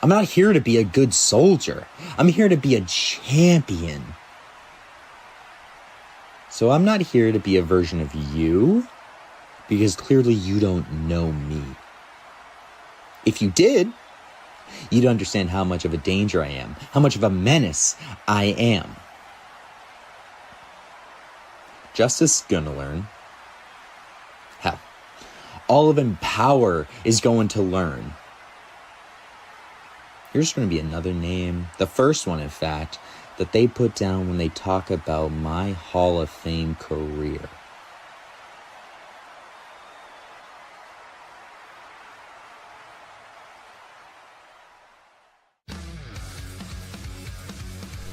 I'm not here to be a good soldier. I'm here to be a champion. So I'm not here to be a version of you, because clearly you don't know me. If you did, you'd understand how much of a danger I am, how much of a menace I am. Justice is gonna learn. Hell, all of Empower is going to learn. You're just gonna be another name, the first one in fact, that they put down when they talk about my Hall of Fame career.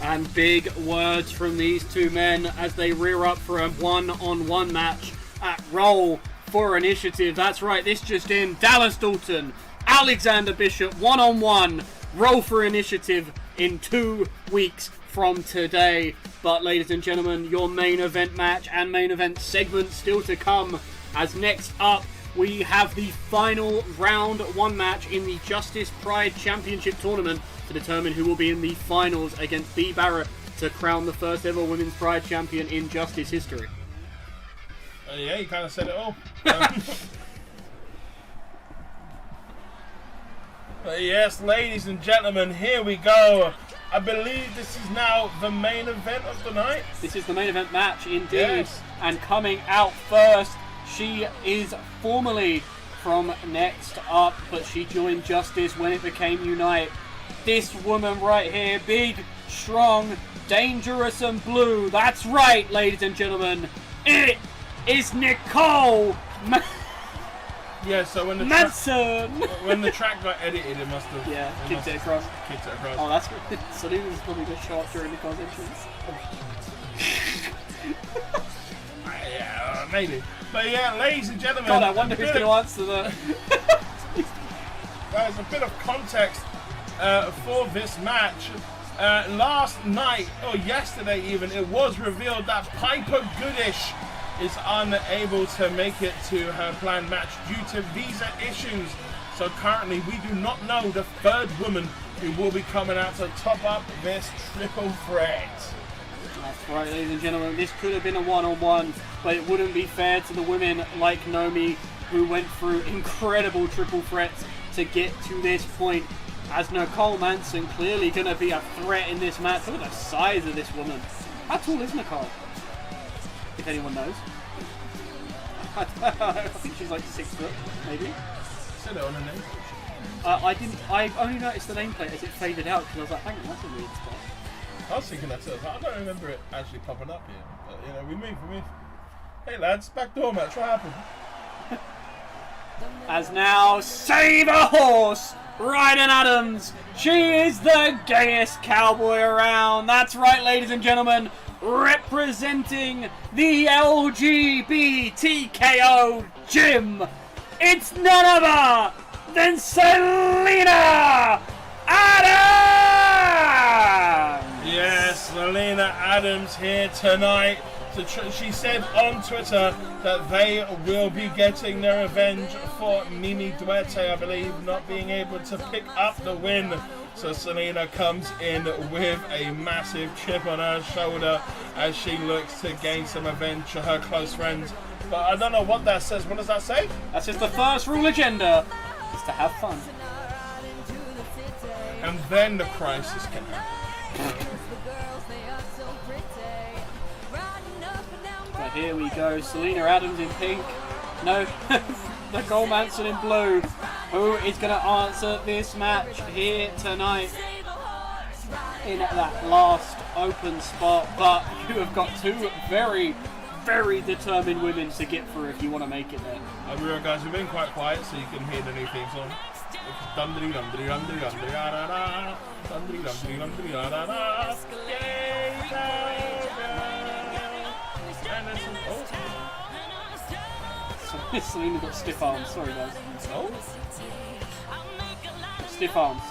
And big words from these two men as they rear up for a one-on-one match at Roll for Initiative. That's right, this just in. Dallas Dalton, Alexander Bishop, one-on-one, Roll for Initiative in 2 weeks from today. But ladies and gentlemen, your main event match and main event segment still to come, as next up we have the final round one match in the Justice Pride Championship Tournament to determine who will be in the finals against B. Barrett to crown the first ever Women's Pride Champion in Justice history. Yeah, you kind of said it all. But yes, ladies and gentlemen, here we go. I believe this is now the main event of the night. This is the main event match indeed. Yes. And coming out first, she is formerly from Next Up, but she joined Justice when it became Unite. This woman right here, big, strong, dangerous and blue. That's right, ladies and gentlemen. It is Nicole Yeah, so when the Manson. when the track got edited, it must have Kicked it across. Kicked it across. Oh, that's good. Selena's probably just shot during Nicole's entrance. Yeah, maybe. But yeah, ladies and gentlemen. God, I wonder who's going to answer that. Guys, a bit of context for this match. Last night, or yesterday even, it was revealed that Piper Goodish is unable to make it to her planned match due to visa issues. So currently we do not know the third woman who will be coming out to top up this triple threat. That's right, ladies and gentlemen. This could have been a one-on-one, but it wouldn't be fair to the women like Nomi, who went through incredible triple threats to get to this point. As Nicole Manson clearly going to be a threat in this match. Look at the size of this woman. How tall is Nicole? If anyone knows. I think she's like 6 foot, maybe. Said it on her name. I only noticed the nameplate as it faded out because I was like, hang on, that's a weird spot. I was thinking that too. I don't remember it actually popping up here. But you know, we move. Hey lads, backdoor match, what happened? As now, save a horse! Ryden Adams! She is the gayest cowboy around. That's right, ladies and gentlemen. Representing the LGBTKO gym. It's none other than Selena Adams! Yes, Selena Adams here tonight. She said on Twitter that they will be getting their revenge for Mimi Duarte, I believe, not being able to pick up the win. So Selena comes in with a massive chip on her shoulder as she looks to gain some revenge for her close friends. But I don't know what that says. What does that say? That's just the first rule agenda, is to have fun. And then the crisis can happen. But here we go, Selena Adams in pink. No, Nicole Manson in blue. Who is going to answer this match here tonight in that last open spot? But you have got two very, very determined women to get through if you want to make it there. I'll be right, guys, we've been quite quiet so you can hear the new theme song. Selena got stiff arms, sorry guys. Oh? Stiff arms.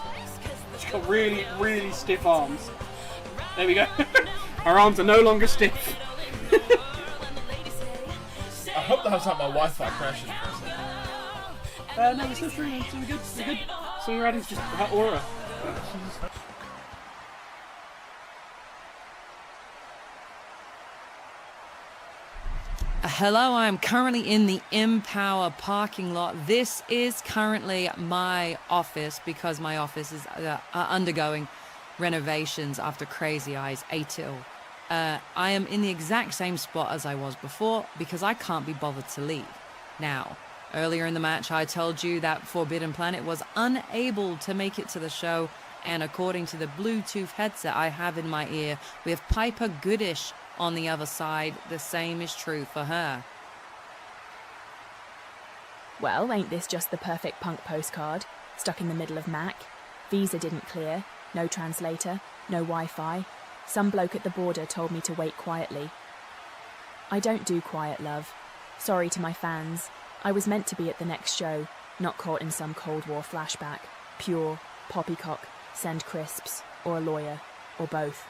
She's got really, really stiff arms. There we go. Her arms are no longer stiff. I hope that was not my Wi-Fi crashing. No, we're still streaming, so we're good. Selena Adams just her aura. Hello, I am currently in the Empower parking lot. This is currently my office because my office is undergoing renovations after Crazy Eyes ATIL. I am in the exact same spot as I was before because I can't be bothered to leave. Now, earlier in the match, I told you that Forbidden Planet was unable to make it to the show, and according to the Bluetooth headset I have in my ear, with Piper Goodish on the other side, the same is true for her. Well, ain't this just the perfect punk postcard? Stuck in the middle of Mac. Visa didn't clear. No translator. No Wi-Fi. Some bloke at the border told me to wait quietly. I don't do quiet, love. Sorry to my fans. I was meant to be at the next show, not caught in some Cold War flashback. Pure, poppycock, send crisps, or a lawyer, or both.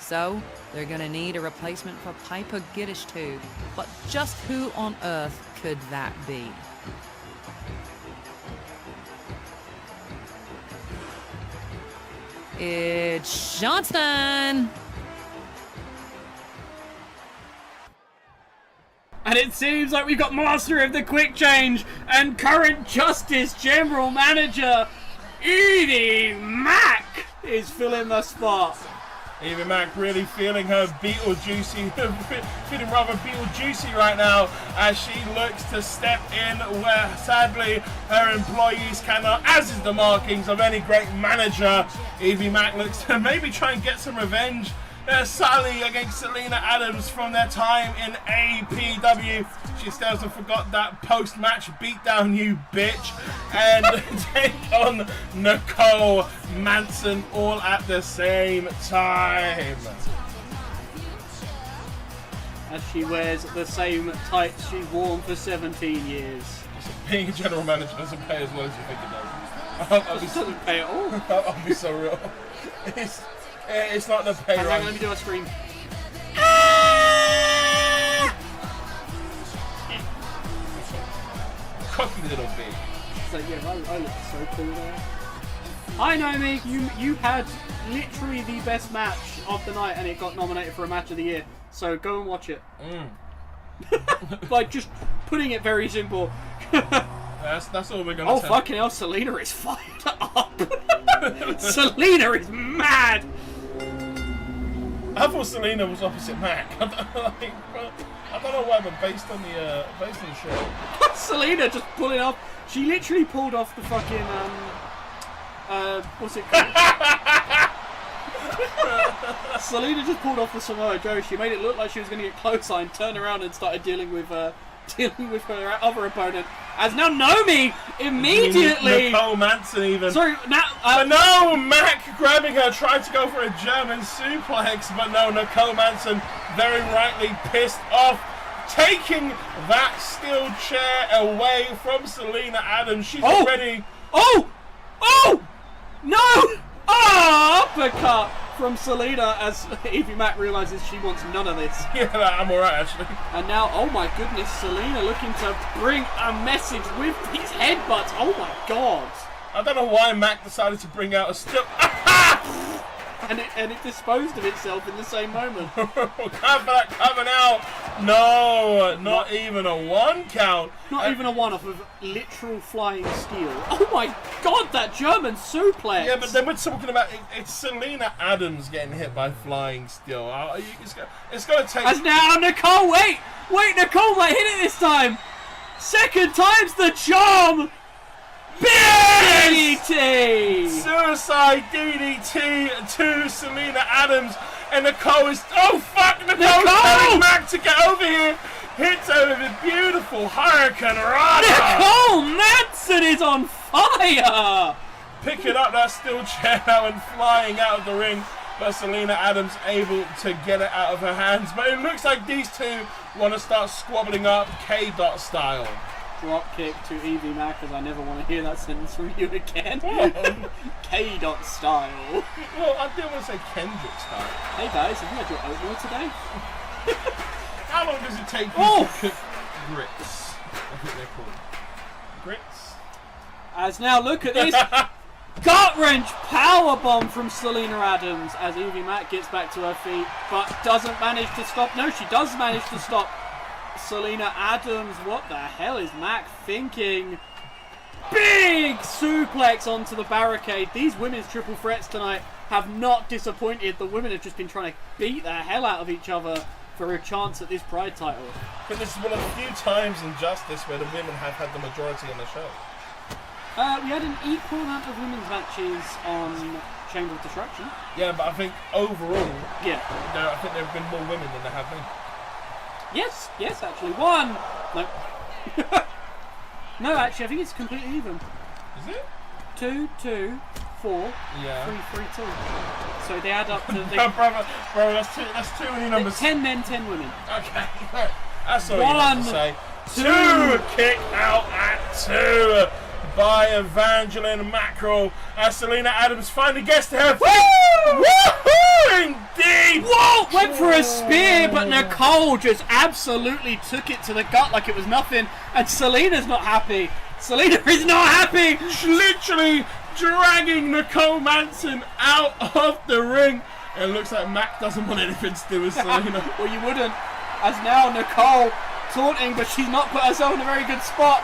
So, they're gonna need a replacement for Piper Goodish too. But just who on earth could that be? It's Johnston! And it seems like we've got Master of the Quick Change and current Justice General Manager, Edie Mack, is filling the spot. Evie Mac really feeling her Beetlejuicy, feeling rather Beetlejuicy right now as she looks to step in where sadly her employees cannot, as is the markings of any great manager. Evie Mac looks to maybe try and get some revenge Sally against Selena Adams from their time in APW. She still hasn't forgot that post-match beatdown, you bitch, and take on Nicole Manson all at the same time. As she wears the same tights she's worn for 17 years. Being a general manager doesn't pay as well as you think it does. It doesn't pay at all. I'll be so real. It's not the pay run. Let me do a scream. Cocky little bitch. So yeah, I look so cool there. Hi Naomi, you had literally the best match of the night and it got nominated for a match of the year. So go and watch it. Like just putting it very simple. That's all we're gonna. Oh fucking hell, Selena is fired up. Selena is mad. I thought Selena was opposite Mac. I don't know why, but based on the show. Selena just pulling off. She literally pulled off the fucking what's it called? Selena just pulled off the Samoa Joe. She made it look like she was going to get clothesline, turned around and started dealing with her other opponent. As now Naomi immediately Nicole Manson even. Sorry, now but no, Mac grabbing her, tried to go for a German suplex, but no, Nicole Manson very rightly pissed off, taking that steel chair away from Selena Adams. She's already. Oh! No! Uppercut from Selena as Evie Mac realizes she wants none of this. Yeah, I'm alright actually. And now, oh my goodness, Selena looking to bring a message with these headbutts. Oh my god. I don't know why Mac decided to bring out a steel. And it disposed of itself in the same moment. Cover now. No, not even a 1 count. Not even a 1 off of literal flying steel. Oh my god, that German suplex. Yeah, but then we're talking about it's Selena Adams getting hit by flying steel. It's going to take. As now Nicole, wait, Nicole might hit it this time. Second time's the charm. DDT! Suicide DDT to Selena Adams, and Nicole is. Oh fuck! Nicole's telling Mac to get over here. Hits her with a beautiful Hurricane Rana. Nicole Manson is on fire! Picking up that steel chair now and flying out of the ring, but Selena Adams able to get it out of her hands. But it looks like these two want to start squabbling up K-Dot style. Drop kick to Evie Mac, as I never want to hear that sentence from you again. K-Dot style. Well, I didn't want to say Kendrick style. Hey guys, have you had your oatmeal today? How long does it take you to cook grits? I think they're called grits. As now, look at this. Gut wrench powerbomb from Selena Adams as Evie Mac gets back to her feet, but doesn't manage to stop. No, she does manage to stop Selena Adams. What the hell is Mac thinking? Big suplex onto the barricade. These women's triple threats tonight have not disappointed. The women have just been trying to beat the hell out of each other for a chance at this Pride title. But this is one of the few times in Justice where the women have had the majority in the show. We had an equal amount of women's matches on Chamber of Destruction. Yeah, but I think overall, I think there have been more women than there have men. Yes, actually. One! No. No, actually, I think it's completely even. Is it? 2, 2, 4, yeah. 3, 3, 2. So they add up to... No, brother, that's too many numbers. 10 men, 10 women. Okay, that's all you have to say. 2 kick out at 2 by Evangeline Mackerel as Selena Adams finally gets to her feet. Woohoo! Indeed! Whoa! Went for a spear, but Nicole just absolutely took it to the gut like it was nothing. And Selena's not happy. Selena is not happy. She's literally dragging Nicole Manson out of the ring. It looks like Mac doesn't want anything to do with Selena. Well, you wouldn't. As now Nicole taunting, but she's not put herself in a very good spot.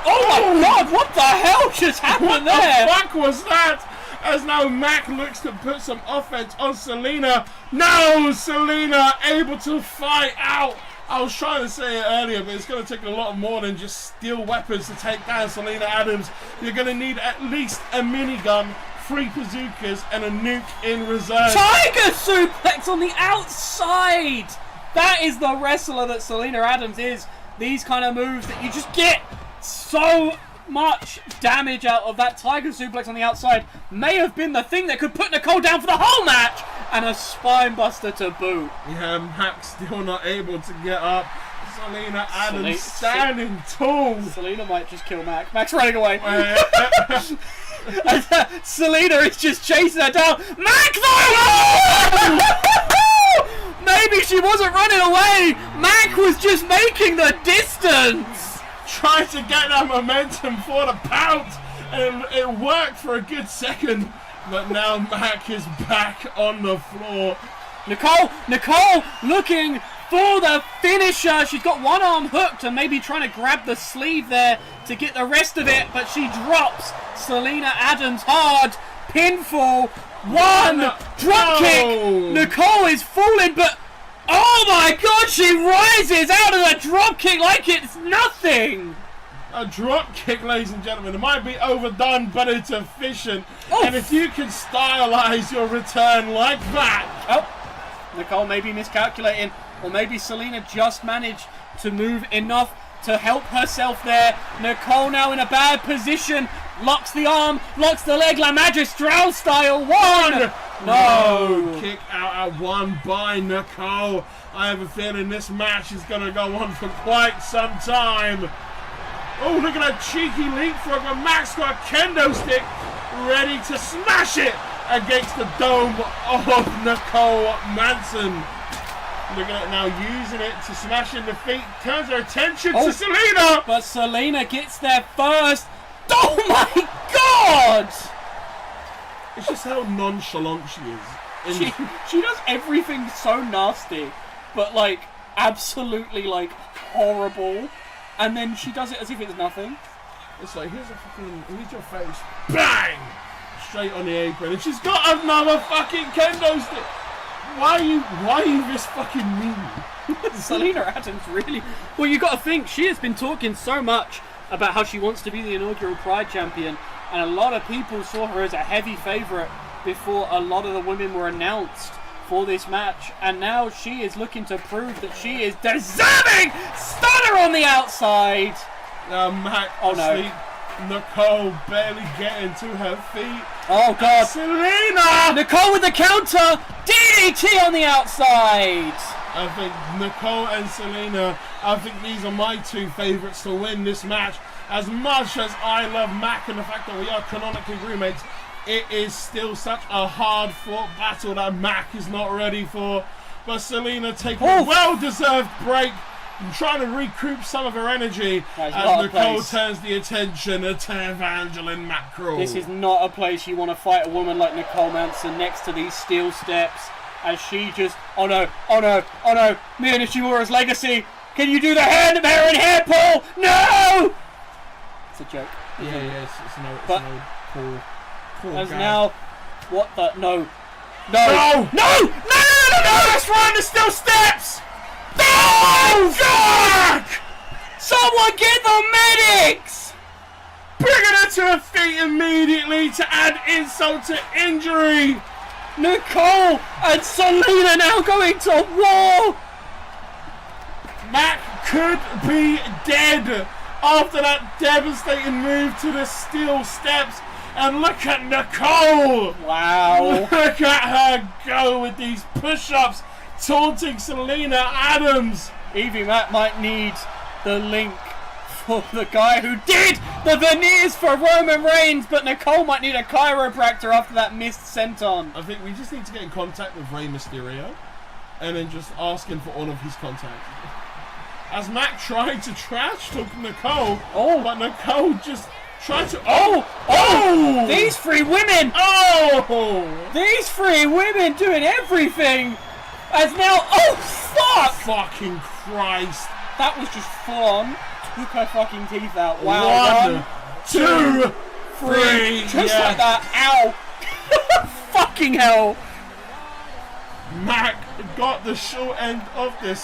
Oh my god, what the hell just happened there? What the fuck was that? As now Mac looks to put some offense on Selena. No, Selena able to fight out. I was trying to say it earlier, but it's going to take a lot more than just steel weapons to take down Selena Adams. You're going to need at least a minigun, 3 bazookas, and a nuke in reserve. Tiger suplex on the outside! That is the wrestler that Selena Adams is. These kind of moves that you just get so much damage out of. That Tiger suplex on the outside may have been the thing that could put Nicole down for the whole match, and a spine buster to boot. Yeah, Mac's still not able to get up. Selena Adams standing tall. Selena might just kill Mac. Mac's running away. Selena is just chasing her down. Mac though! Maybe she wasn't running away. Mac was just making the distance. Trying to get that momentum for the pout. And it worked for a good second. But now Mac is back on the floor. Nicole looking for the finisher. She's got one arm hooked and maybe trying to grab the sleeve there to get the rest of it, but she drops Selena Adams hard. Pinfall. One drop kick. Nicole is falling, but oh my god, she rises out of the drop kick like it's nothing. A drop kick, ladies and gentlemen. It might be overdone, but it's efficient. Oof. And if you can stylize your return like that. Oh, Nicole may be miscalculating, or maybe Selena just managed to move enough to help herself there. Nicole now in a bad position. Locks the arm, locks the leg, La Magistral style. One! No! Kick out at 1 by Nicole. I have a feeling this match is going to go on for quite some time. Oh, look at that cheeky leapfrog. And Mac's got a kendo stick ready to smash it against the dome of Nicole Manson. Look at it now, using it to smash in the feet. Turns her attention to Selena. But Selena gets there first. Oh my god! It's just how nonchalant she is. She does everything so nasty, but like absolutely like horrible. And then she does it as if it's nothing. It's like, here's your face. Bang! Straight on the apron. And she's got another fucking kendo stick. Why are you this fucking mean? Selena Adams really... Well, you got to think, she has been talking so much about how she wants to be the inaugural Pride champion. And a lot of people saw her as a heavy favourite before a lot of the women were announced for this match, and now she is looking to prove that she is deserving. Stunner on the outside. Mac asleep. Nicole barely getting to her feet. Oh god. Selena! Nicole with the counter. DDT on the outside. I think Nicole and Selena, I think these are my 2 favourites to win this match. As much as I love Mac and the fact that we are canonically roommates, it is still such a hard-fought battle that Mac is not ready for. But Selena taking a well-deserved break and trying to recoup some of her energy as Nicole turns the attention to Evangeline Mackerel. This is not a place you want to fight a woman like Nicole Manson next to these steel steps as she just... Oh no, oh no, oh no. Mia Nishimura's legacy. Can you do the hair and hair pull? No! It's a joke. Yeah, it's no pull. As now, what the? No. That's right, there's still steps! No! God! Someone get the medics! Bringing her to her feet immediately to add insult to injury. Nicole and Selena now going to war. Mac could be dead after that devastating move to the steel steps. And look at Nicole! Wow. Look at her go with these push-ups, taunting Selena Adams. Evie Mac might need the link for the guy who did the veneers for Roman Reigns, but Nicole might need a chiropractor after that missed senton. I think we just need to get in contact with Rey Mysterio and then just ask him for all of his contacts. As Mac tried to trash talk Nicole, but Nicole just... Try to... Oh! These 3 women! Oh! These 3 women doing everything! As now... Oh, fuck! Fucking Christ. That was just full on. Took her fucking teeth out. Wow. 1, 2, 3. Just like that. Ow. fucking hell! Mac got the short end of the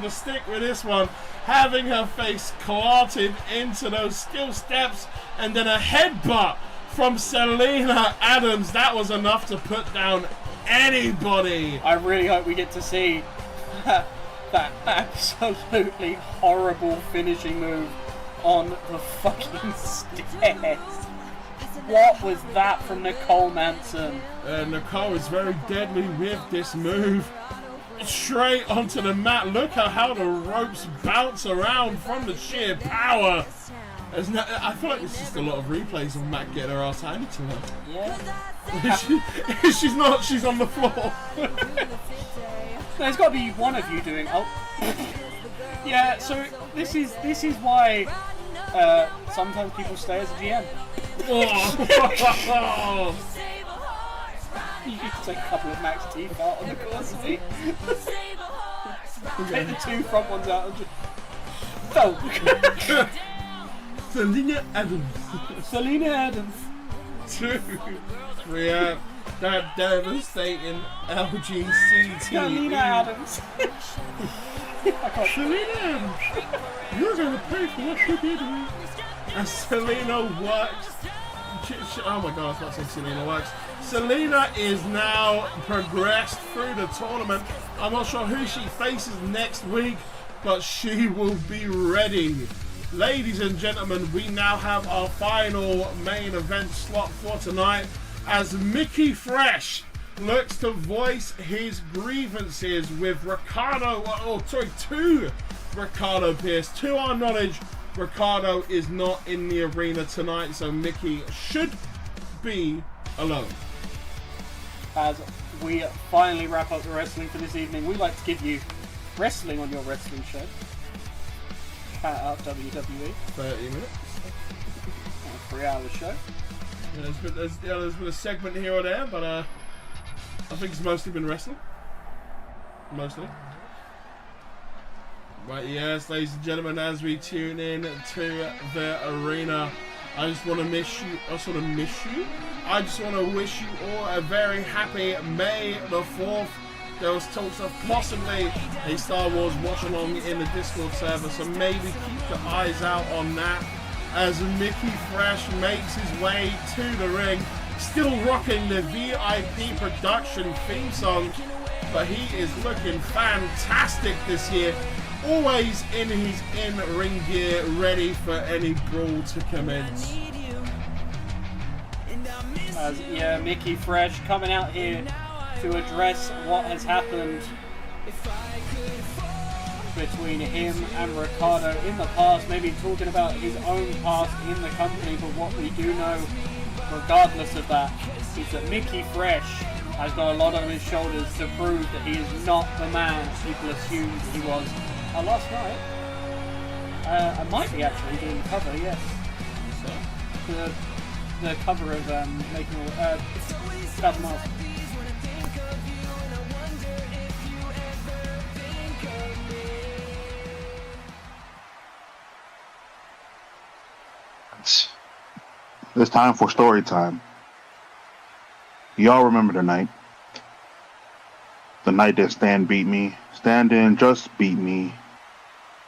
stick with this one, having her face clotted into those steel steps, and then a headbutt from Selena Adams. That was enough to put down anybody. I really hope we get to see that absolutely horrible finishing move on the fucking stairs. What was that from Nicole Manson? Nicole is very deadly with this move. Straight onto the mat. Look at how the ropes bounce around from the sheer power. I feel like there's just a lot of replays of Matt getting her ass handed to her. Yeah. She's not, she's on the floor. There's got to be one of you doing. Oh. Yeah, so this is why sometimes people stay as a GM. Oh. You can take a couple of max teeth out on the course of it. Take the two front ones out and just. Oh. Selena Adams. Selena Adams. 2, 3, that devastating LGCT. Selena Adams. Selena Adams. You're going to pay for what you did. And Selena works. Oh my god, I was about to say Selena works. Selena is now progressed through the tournament. I'm not sure who she faces next week, but she will be ready. Ladies and gentlemen, we now have our final main event slot for tonight as Mickey Fresh looks to voice his grievances with to Ricardo Pierce. To our knowledge, Ricardo is not in the arena tonight, so Mickey should be alone. As we finally wrap up the wrestling for this evening, we like to give you wrestling on your wrestling show. Shout out WWE. 30 minutes. A 3-hour show. Yeah, there's been a segment here or there, but I think it's mostly been wrestling. Mostly. Right, yes, ladies and gentlemen, as we tune in to the arena, I just want to miss you. I just want to wish you all a very happy May the 4th. There was talks of possibly a Star Wars watch-along in the Discord server, so maybe keep your eyes out on that as Mickey Fresh makes his way to the ring, still rocking the VIP production theme song, but he is looking fantastic this year, always in his in-ring gear, ready for any brawl to commence. Mickey Fresh coming out here to address what has happened between him and Ricardo in the past, maybe talking about his own past in the company, but what we do know, regardless of that, is that Mickey Fresh has got a lot on his shoulders to prove that he is not the man people assumed he was. Last night, I might be actually doing the cover, yes. The cover of Making All 1,000 Miles. It's time for story time. Y'all remember the night? The night that Stan beat me. Stan didn't just beat me.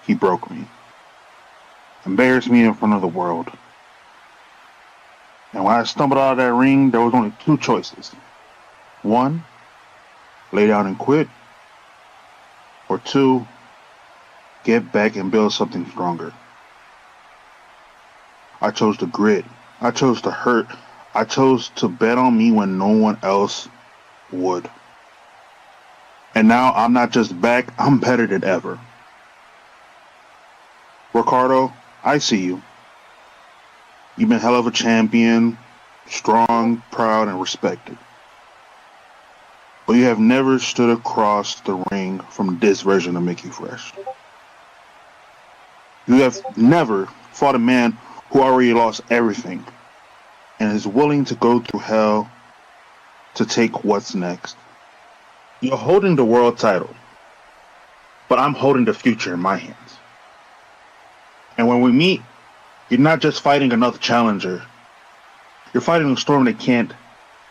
He broke me. Embarrassed me in front of the world. And when I stumbled out of that ring, there was only 2 choices. 1, lay down and quit. Or 2, get back and build something stronger. I chose to grit. I chose to hurt. I chose to bet on me when no one else would. And now I'm not just back, I'm better than ever. Ricardo, I see you. You've been hell of a champion, strong, proud, and respected. But you have never stood across the ring from this version of Mickey Fresh. You have never fought a man who already lost everything and is willing to go through hell to take what's next. You're holding the world title, but I'm holding the future in my hands. And when we meet, you're not just fighting another challenger. You're fighting a storm that can't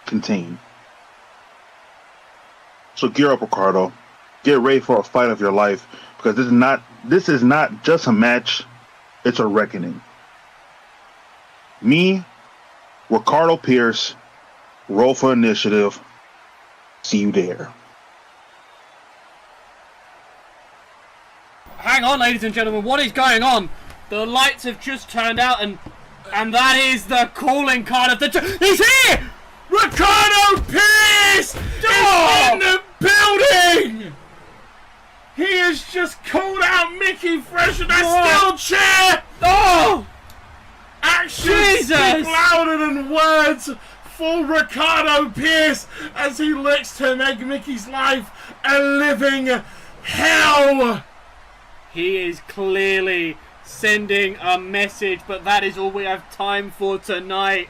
contain. So gear up, Ricardo. Get ready for a fight of your life, because this is not just a match, it's a reckoning. Me, Ricardo Pierce, roll for initiative. See you there. Hang on, ladies and gentlemen, what is going on? The lights have just turned out, and that is the calling card of the... He's here! Ricardo Pierce is in the building! He has just called out Mickey Fresh with that steel chair! Oh! Actions speak louder than words for Ricardo Pierce as he looks to make Mickey's life a living hell! He is clearly sending a message, but that is all we have time for tonight.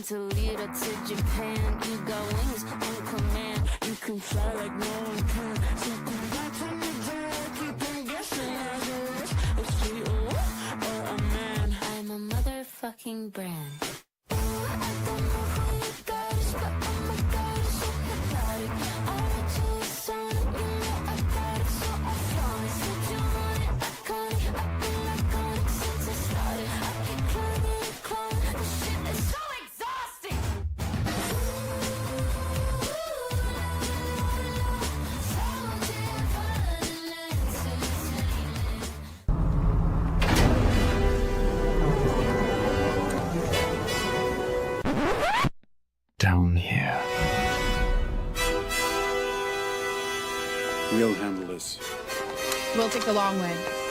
Toledo to Japan, you got wings on command. You can fly like no one can. So come back from the dead, keep on guessing. Is she a wolf or a man? I'm a motherfucking brand. I don't know who you got is, but oh my god, it's so hypnotic. All I do is sound, you know I got it, so I flaunt it. Said you want it, iconic. I've been iconic since I started. I keep climbing and climbing. This shit is so exhausting. Down here. We'll handle this. We'll take the long way.